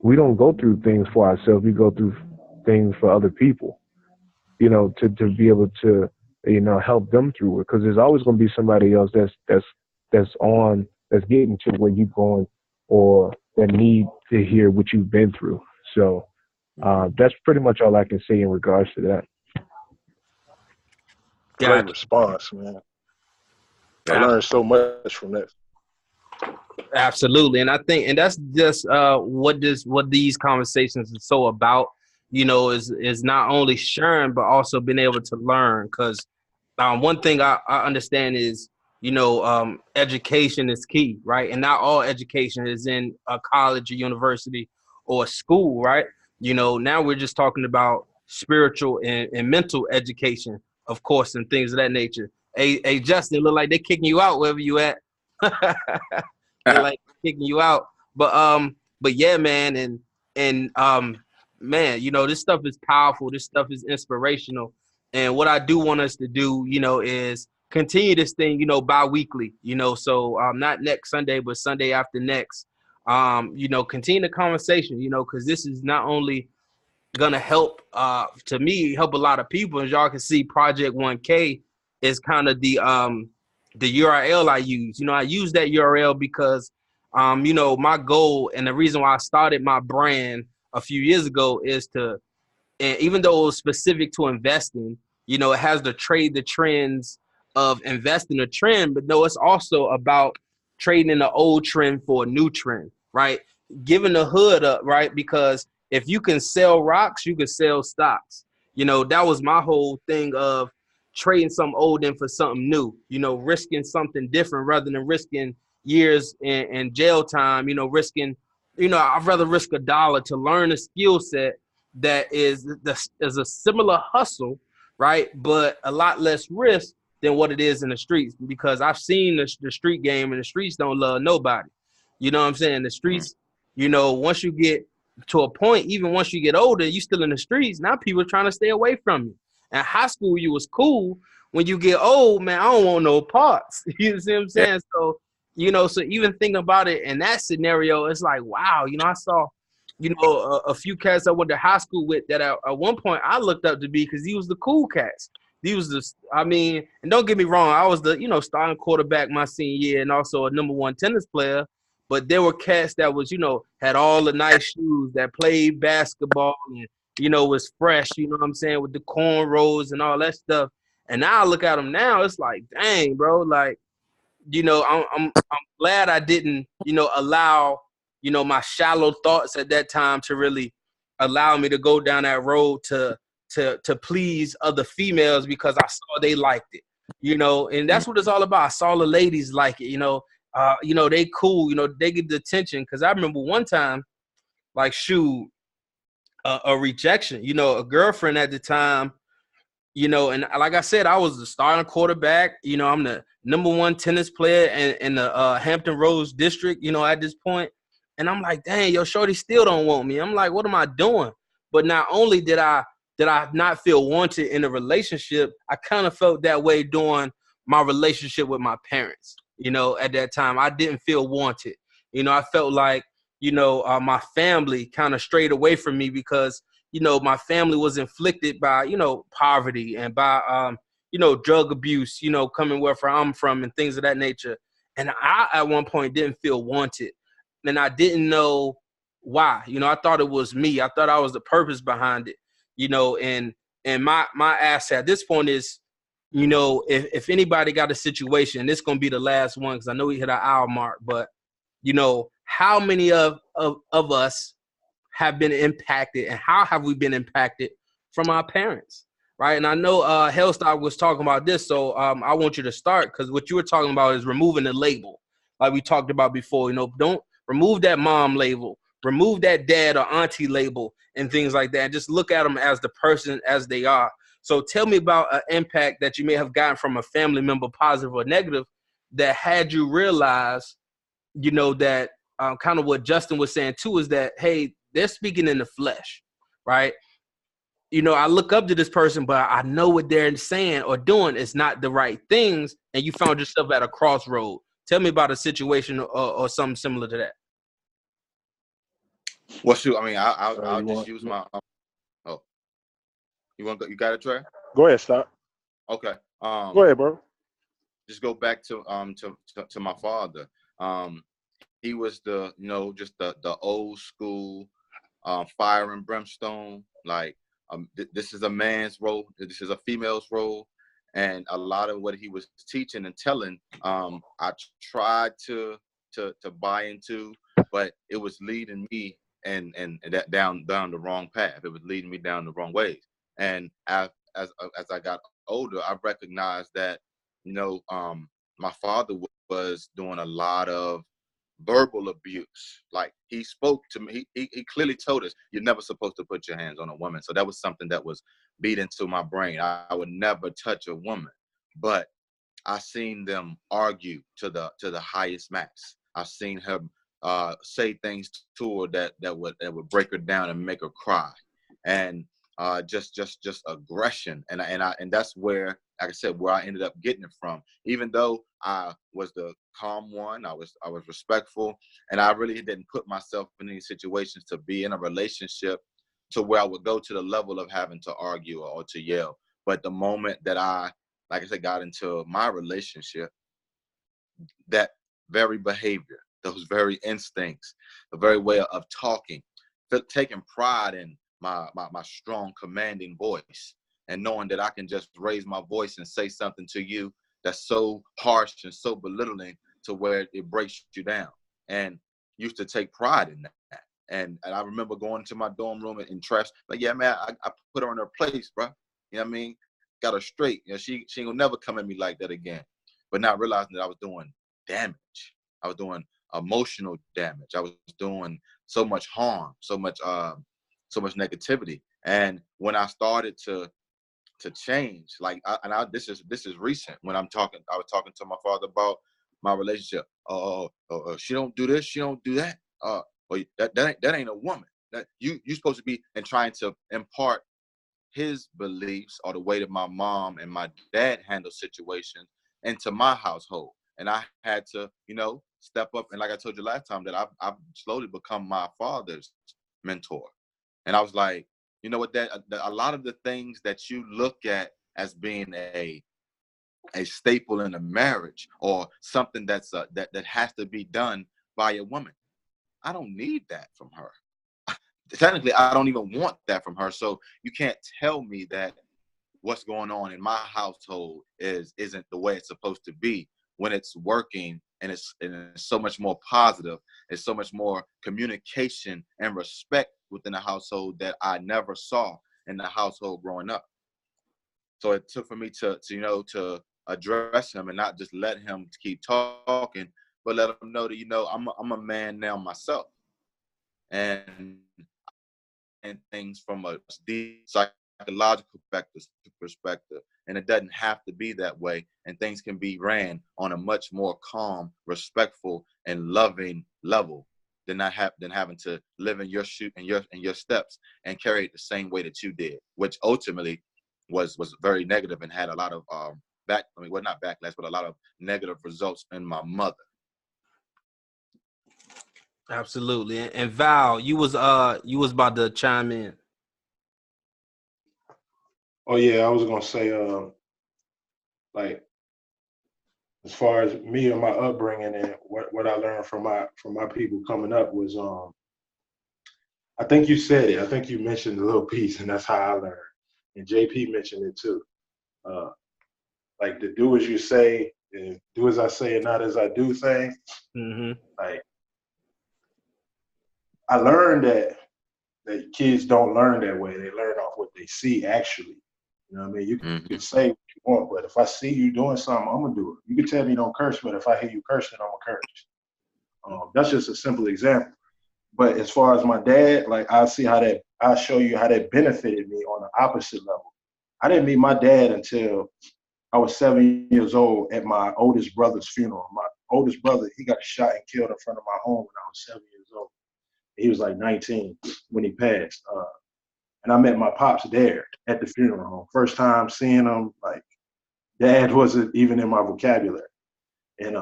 Speaker 3: we don't go through things for ourselves, we go through things for other people, to be able to, help them through it. Because there's always going to be somebody else that's getting to where you're going, or that need to hear what you've been through. So that's pretty much all I can say in regards to that.
Speaker 4: Great response, man. I learned so much from that.
Speaker 1: Absolutely. And I think, and that's just what these conversations are so about, is not only sharing, but also being able to learn. Because one thing I understand is, education is key, right? And not all education is in a college or university or a school, right? Now we're just talking about spiritual and mental education, of course, and things of that nature. Hey, Justin, look like they're kicking you out wherever you at. They're like kicking you out. But yeah, man, and man, this stuff is powerful. This stuff is inspirational. And what I do want us to do, is continue this thing, bi-weekly, so not next Sunday, but Sunday after next. Continue the conversation, because this is not only gonna help help a lot of people. As y'all can see, Project 1K is kind of the URL I use. I use that URL because my goal and the reason why I started my brand a few years ago is to, and even though it was specific to investing, it has to trade the trends of investing a trend, but no, it's also about trading the old trend for a new trend, right? Giving the hood up, right? Because if you can sell rocks, you can sell stocks. That was my whole thing of trading something old in for something new, risking something different rather than risking years in jail time, risking, I'd rather risk $1 to learn a skill set that is a similar hustle, right? But a lot less risk than what it is in the streets, because I've seen the street game, and the streets don't love nobody. You know what I'm saying? The streets, once you get to a point, even once you get older, you still in the streets. Now people are trying to stay away from you. In high school, you was cool. When you get old, man, I don't want no parts. You see what I'm saying? So, so even thinking about it in that scenario, it's like, wow, I saw, a few cats I went to high school with that at one point I looked up to be, because he was the cool cats. He was and don't get me wrong, I was the, starting quarterback my senior year and also a #1 tennis player. But there were cats that was, had all the nice shoes, that played basketball and, was fresh, you know what I'm saying, with the cornrows and all that stuff. And now I look at them now, it's like, dang, bro, like, you know, I'm glad I didn't, you know, allow, you know, my shallow thoughts at that time to really allow me to go down that road to please other females because I saw they liked it, you know, and that's what it's all about. I saw the ladies like it, you know, they cool, you know, they get the attention. Cause I remember one time, like, shoot, a rejection, you know, a girlfriend at the time, you know, and like I said, I was the starting quarterback. You know, I'm the #1 tennis player in the Hampton Roads district, you know, at this point. And I'm like, dang, yo, shorty still don't want me. I'm like, what am I doing? But not only did I not feel wanted in a relationship, I kind of felt that way during my relationship with my parents. You know, at that time, I didn't feel wanted. You know, I felt like, you know, my family kind of strayed away from me because, you know, my family was inflicted by, you know, poverty and by, you know, drug abuse, you know, coming where I'm from and things of that nature. And I, at one point, didn't feel wanted. And I didn't know why. You know, I thought it was me. I thought I was the purpose behind it, you know, and my asset at this point is, you know, if anybody got a situation, this going to be the last one because I know we hit our hour mark, but, you know, how many of us have been impacted and how have we been impacted from our parents, right? And I know Hellstock was talking about this, so I want you to start because what you were talking about is removing the label, like we talked about before. You know, don't remove that mom label, remove that dad or auntie label and things like that. Just look at them as the person as they are. So tell me about an impact that you may have gotten from a family member, positive or negative, that had you realize, you know, that kind of what Justin was saying too is that, hey, they're speaking in the flesh, right? You know, I look up to this person, but I know what they're saying or doing is not the right things, and you found yourself at a crossroad. Tell me about a situation or something similar to that.
Speaker 2: Well, shoot, I mean, I'll just use my. Oh, you got it, Trey?
Speaker 4: Go ahead, stop.
Speaker 2: Okay.
Speaker 4: Go ahead, bro.
Speaker 2: Just go back to my father. He was the, you know, just the old school, fire and brimstone. Like, this is a man's role. This is a female's role. And a lot of what he was teaching and telling, I tried to buy into, but it was leading me and that down the wrong path. It was leading me down the wrong ways. And as I got older, I recognized that, you know, my father was doing a lot of verbal abuse. Like, he spoke to me, he clearly told us, you're never supposed to put your hands on a woman. So that was something that was beat into my brain. I would never touch a woman. But I seen them argue to the highest max. I seen him say things to her that would break her down and make her cry, and just aggression. And that's where, like I said, where I ended up getting it from. Even though I was the calm one, I was respectful, and I really didn't put myself in any situations to be in a relationship to where I would go to the level of having to argue or to yell. But the moment that I, like I said, got into my relationship, that very behavior, those very instincts, the very way of talking, taking pride in my strong, commanding voice, and knowing that I can just raise my voice and say something to you that's so harsh and so belittling to where it breaks you down, and used to take pride in that. And I remember going to my dorm room and trash, like, yeah, man, I put her in her place, bro. You know what I mean? Got her straight. You know, she ain't gonna never come at me like that again. But not realizing that I was doing damage. I was doing emotional damage. I was doing so much harm, so much negativity. And when I started to change, like, this is recent. When I was talking to my father about my relationship. She don't do this, she don't do that. Well, that ain't a woman. That you supposed to be, and trying to impart his beliefs or the way that my mom and my dad handle situations into my household. And I had to, you know, step up. And like I told you last time, that I've slowly become my father's mentor. And I was like, you know what, that a lot of the things that you look at as being a staple in a marriage, or something that's that has to be done by a woman, I don't need that from her. Technically, I don't even want that from her. So you can't tell me that what's going on in my household isn't the way it's supposed to be, when it's working and it's so much more positive. It's so much more communication and respect within the household that I never saw in the household growing up. So it took for me to address him and not just let him keep talking, but let him know that, I'm a man now myself. And things from a deep psychological perspective. And it doesn't have to be that way. And things can be ran on a much more calm, respectful, and loving level than having to live in your shoe and your steps and carry it the same way that you did, which ultimately was very negative and had a lot of not backlash, but a lot of negative results in my mother.
Speaker 1: Absolutely. And Val, you was about to chime in.
Speaker 4: Oh yeah, I was gonna say, like, as far as me and my upbringing and what I learned from my people coming up was, I think you said it. I think you mentioned a little piece, and that's how I learned. And JP mentioned it too. Like the do as you say, and do as I say, and not as I do thing.
Speaker 1: Mm-hmm.
Speaker 4: Like, I learned that kids don't learn that way. They learn off what they see, actually. You know what I mean? You can say what you want, but if I see you doing something, I'm going to do it. You can tell me don't curse, but if I hear you cursing, I'm going to curse. That's just a simple example. But as far as my dad, like, I'll show you how that benefited me on the opposite level. I didn't meet my dad until I was 7 years old at my oldest brother's funeral. My oldest brother, he got shot and killed in front of my home when I was 7 years old. He was like 19 when he passed. And I met my pops there at the funeral home. First time seeing him, like, dad wasn't even in my vocabulary. And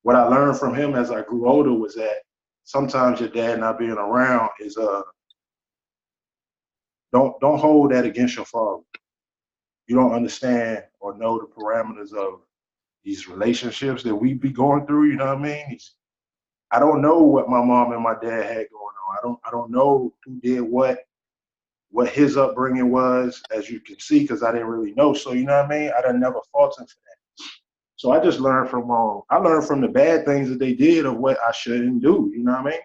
Speaker 4: what I learned from him as I grew older was that sometimes your dad not being around is don't hold that against your father. You don't understand or know the parameters of these relationships that we be going through. You know what I mean? I don't know what my mom and my dad had going on. I don't know who did what his upbringing was, as you can see, because I didn't really know. So, you know what I mean? I done never fought him for that. So I just learned from the bad things that they did of what I shouldn't do. You know what I mean?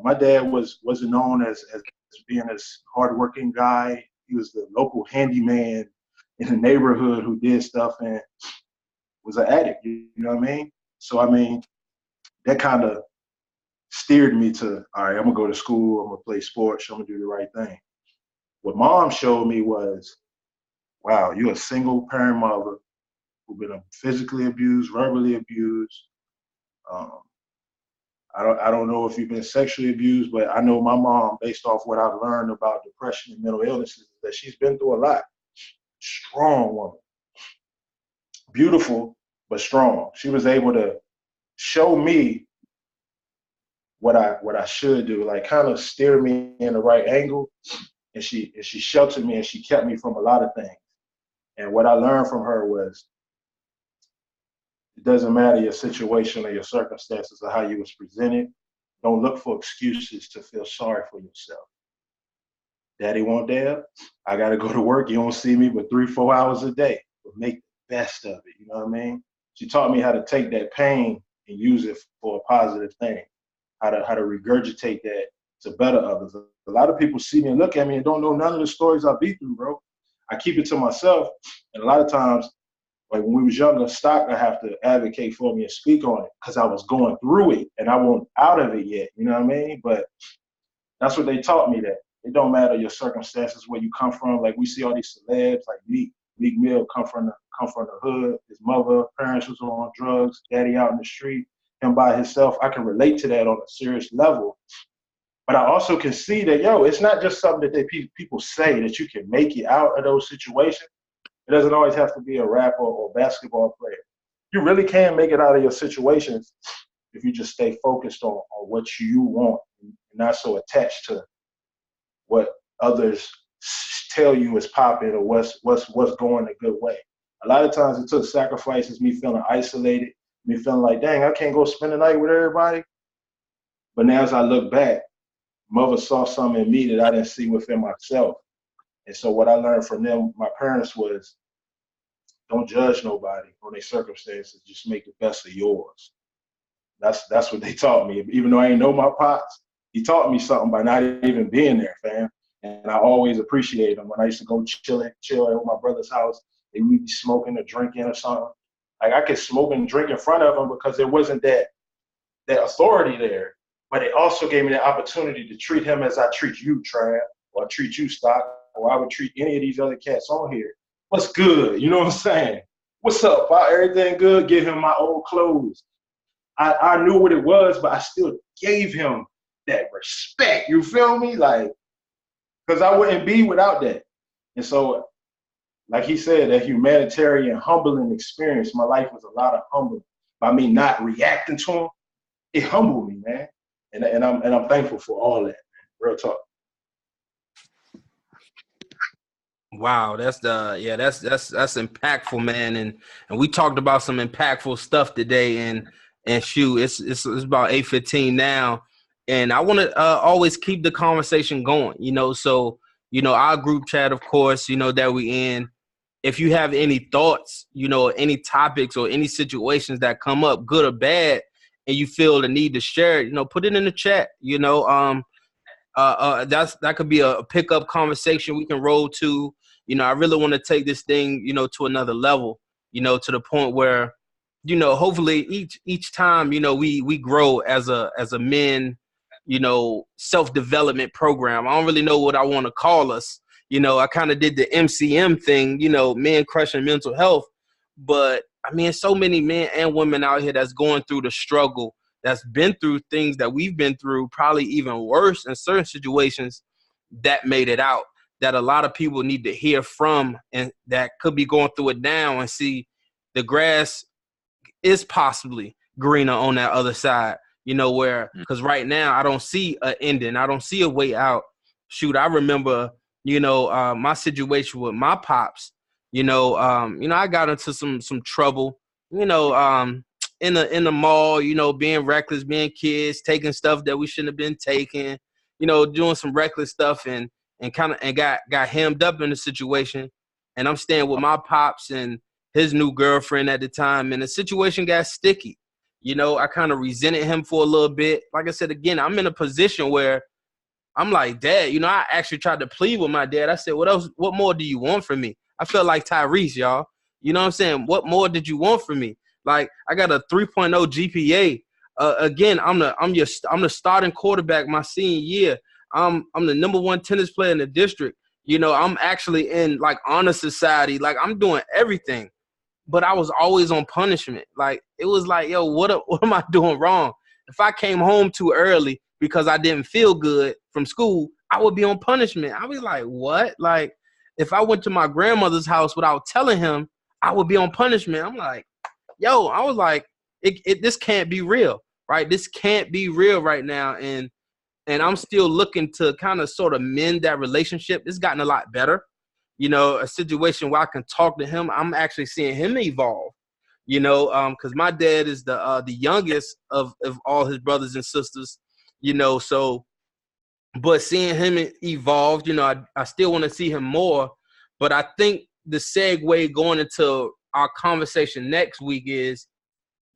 Speaker 4: My dad wasn't known as being this hardworking guy. He was the local handyman in the neighborhood who did stuff and was an addict. You know what I mean? So, I mean, that kind of steered me to, all right, I'm going to go to school. I'm going to play sports. I'm going to do the right thing. What mom showed me was, wow, you're a single parent mother who's been physically abused, verbally abused. I don't know if you've been sexually abused, but I know my mom, based off what I've learned about depression and mental illnesses, that she's been through a lot. Strong woman. Beautiful, but strong. She was able to show me what I should do, like kind of steer me in the right angle. And she sheltered me and she kept me from a lot of things. And what I learned from her was, it doesn't matter your situation or your circumstances or how you was presented. Don't look for excuses to feel sorry for yourself. Daddy won't there. I got to go to work. You don't see me but 3-4 hours a day. But make the best of it. You know what I mean? She taught me how to take that pain and use it for a positive thing. How to regurgitate that to better others. A lot of people see me and look at me and don't know none of the stories I've been through, bro. I keep it to myself. And a lot of times, like when we was younger, Stock, I have to advocate for me and speak on it because I was going through it and I wasn't out of it yet. You know what I mean? But that's what they taught me, that it don't matter your circumstances, where you come from. Like we see all these celebs, like Meek Mill come from the hood. His mother, parents was on drugs, daddy out in the street, him by himself. I can relate to that on a serious level. But I also can see that, it's not just something that people say that you can make it out of those situations. It doesn't always have to be a rapper or basketball player. You really can make it out of your situations if you just stay focused on what you want and not so attached to what others tell you is popping or what's going a good way. A lot of times it took sacrifices, me feeling isolated, me feeling like, dang, I can't go spend the night with everybody. But now as I look back, mother saw something in me that I didn't see within myself. And so what I learned from them, my parents, was don't judge nobody or their circumstances. Just make the best of yours. That's what they taught me. Even though I ain't know my pops, he taught me something by not even being there, fam. And I always appreciate him. When I used to go chill at my brother's house, they would be smoking or drinking or something. Like I could smoke and drink in front of them because there wasn't that authority there. But it also gave me the opportunity to treat him as I treat you, Trav, or I treat you, Stock, or I would treat any of these other cats on here. What's good? You know what I'm saying? What's up, Pop? Everything good? Give him my old clothes. I knew what it was, but I still gave him that respect. You feel me? Like, because I wouldn't be without that. And so, like he said, that humanitarian, humbling experience, my life was a lot of humbling. By me not reacting to him, it humbled me, man. And I'm thankful for all that, man. Real talk.
Speaker 1: Wow, that's impactful, man. And we talked about some impactful stuff today. And shoot, it's about 8:15 now, and I want to always keep the conversation going. So our group chat, of course, that we in. If you have any thoughts, any topics or any situations that come up, good or bad, and you feel the need to share it, put it in the chat. That could be a pickup conversation we can roll to. I really want to take this thing, to another level, to the point where, hopefully each time, we grow as a men, self-development program. I don't really know what I want to call us. I kind of did the MCM thing, men crushing mental health. But I mean, so many men and women out here that's going through the struggle, that's been through things that we've been through, probably even worse in certain situations, that made it out, that a lot of people need to hear from, and that could be going through it now and see the grass is possibly greener on that other side, because right now I don't see an ending. I don't see a way out. Shoot, I remember, my situation with my pops, I got into some trouble, in the mall, being reckless, being kids, taking stuff that we shouldn't have been taking, doing some reckless stuff and got hemmed up in the situation. And I'm staying with my pops and his new girlfriend at the time, and the situation got sticky. I kind of resented him for a little bit. Like I said, again, I'm in a position where I'm like, Dad, I actually tried to plead with my dad. I said, what else? What more do you want from me? I felt like Tyrese, y'all. You know what I'm saying? What more did you want from me? Like, I got a 3.0 GPA. Again, I'm the starting quarterback my senior year. I'm the #1 tennis player in the district. I'm actually in like honor society. Like, I'm doing everything, but I was always on punishment. Like, it was like, yo, what am I doing wrong? If I came home too early because I didn't feel good from school, I would be on punishment. I was like, what? Like, if I went to my grandmother's house without telling him, I would be on punishment. I'm like, yo, I was like, this can't be real, right? This can't be real right now. And I'm still looking to kind of sort of mend that relationship. It's gotten a lot better. A situation where I can talk to him. I'm actually seeing him evolve, because my dad is the youngest of all his brothers and sisters, so, but seeing him evolve, I still want to see him more. But I think the segue going into our conversation next week is,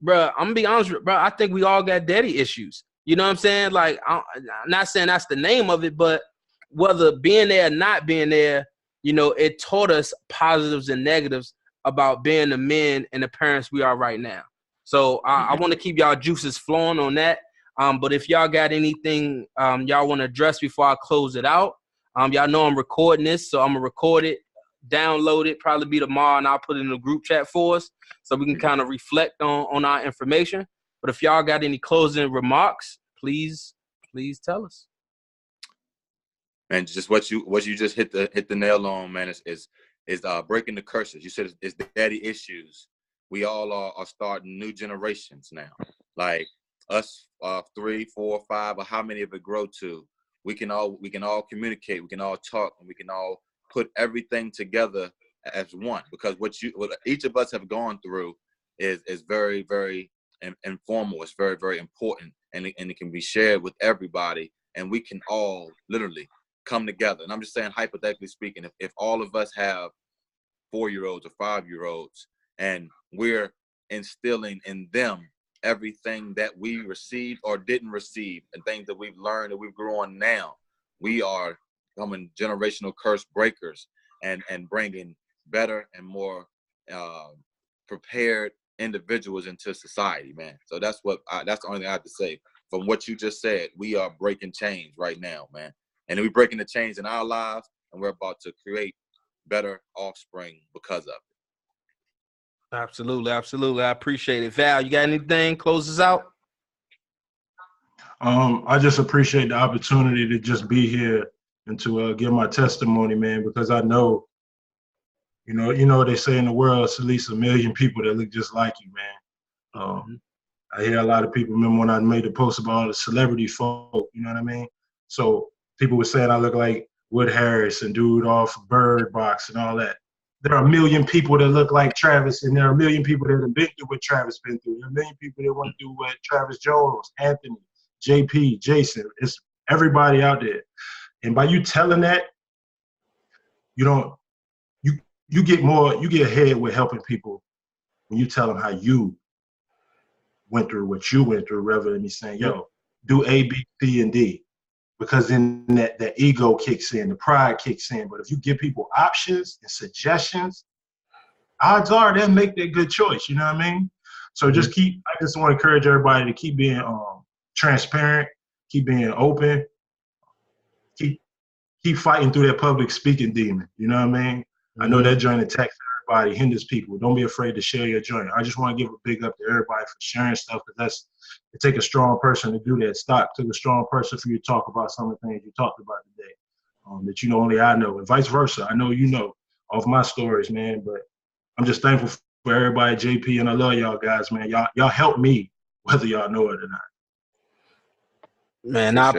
Speaker 1: bro, I'm gonna be honest, bro, I think we all got daddy issues. You know what I'm saying? Like, I'm not saying that's the name of it, but whether being there or not being there, it taught us positives and negatives about being the men and the parents we are right now. So I want to keep y'all juices flowing on that. But if y'all got anything y'all want to address before I close it out, y'all know I'm recording this, so I'm going to record it, download it, probably be tomorrow, and I'll put it in the group chat for us so we can kind of reflect on our information. But if y'all got any closing remarks, please tell us.
Speaker 2: And just what you just hit the nail on, man, is breaking the curses. You said it's daddy issues. We all are starting new generations now. Like us, 3, 4, 5, or how many of it grow to. We can all communicate. We can all talk, and we can all put everything together as one. Because what each of us have gone through is very, very informal. It's very, very important, and it can be shared with everybody. And we can all literally come together. And I'm just saying, hypothetically speaking, if all of us have 4-year-olds or 5-year-olds and we're instilling in them everything that we received or didn't receive and things that we've learned that we've grown now, we are becoming generational curse breakers and bringing better and more prepared individuals into society, man. So that's the only thing I have to say. From what you just said, we are breaking change right now, man. And we're breaking the change in our lives, and we're about to create better offspring because of it.
Speaker 1: Absolutely, absolutely. I appreciate it. Val, you got anything? Close us out.
Speaker 4: I just appreciate the opportunity to just be here and to give my testimony, man, because I know, you know, they say in the world, it's at least 1 million people that look just like you, man. I hear a lot of people, remember when I made the post about all the celebrity folk, you know what I mean? So people were saying I look like Wood Harris and dude off Bird Box and all that. There are 1 million people that look like Travis, and there are 1 million people that have been through what Travis been through. There are 1 million people that want to do what Travis Jones, Anthony, JP, Jason. It's everybody out there. And by you telling that, you get ahead with helping people when you tell them how you went through what you went through, rather than me saying, yo, do A, B, C, and D. Because then that ego kicks in, the pride kicks in. But if you give people options and suggestions, odds are they'll make that good choice, you know what I mean? So I just want to encourage everybody to keep being transparent, keep being open, keep fighting through that public speaking demon, you know what I mean? I know that joint attacks everybody, hinders people. Don't be afraid to share your joint. I just want to give a big up to everybody for sharing stuff, because it takes a strong person to do that. Stock took a strong person for you to talk about some of the things you talked about today that only I know, and vice versa. I know you know off my stories, man, but I'm just thankful for everybody, JP, and I love y'all guys, man. Y'all help me, whether y'all know it or not.
Speaker 1: Man, I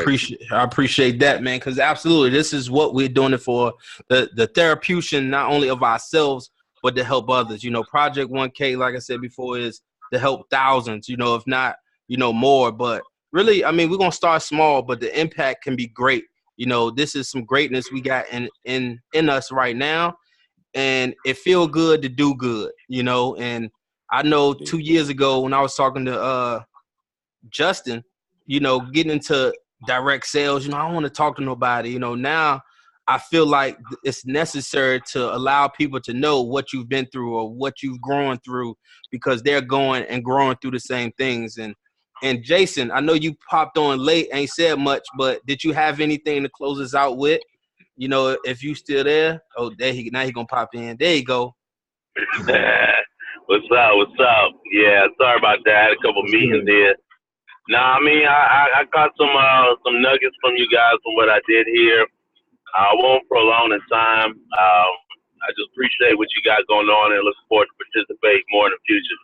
Speaker 1: appreciate that, man, because absolutely, this is what we're doing it for, the therapeutic, not only of ourselves, but to help others. You know, Project 1K, like I said before, is to help thousands, you know, if not, you know, more. But really, I mean, we're going to start small, but the impact can be great. You know, this is some greatness we got in us right now, and it feels good to do good, you know. And I know 2 years ago when I was talking to Justin, you know, getting into direct sales, you know, I don't want to talk to nobody. You know, now I feel like it's necessary to allow people to know what you've been through or what you've grown through, because they're going and growing through the same things. And Jason, I know you popped on late, ain't said much, but did you have anything to close us out with? You know, if you still there. Oh, now he gonna pop in. There you go.
Speaker 5: What's up? Yeah, sorry about that. I had a couple meetings there. I mean, I got some nuggets from you guys from what I did here. I won't prolong the time. I just appreciate what you got going on and look forward to participate more in the future.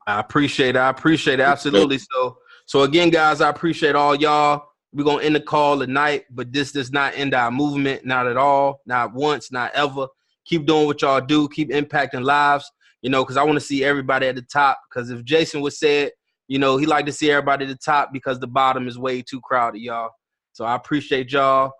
Speaker 1: I appreciate it. Absolutely. So again, guys, I appreciate all y'all. We're going to end the call tonight, but this does not end our movement. Not at all. Not once, not ever. Keep doing what y'all do. Keep impacting lives, you know, because I want to see everybody at the top. Because if Jason would say it, you know, he like to see everybody at the top, because the bottom is way too crowded, y'all. So I appreciate y'all.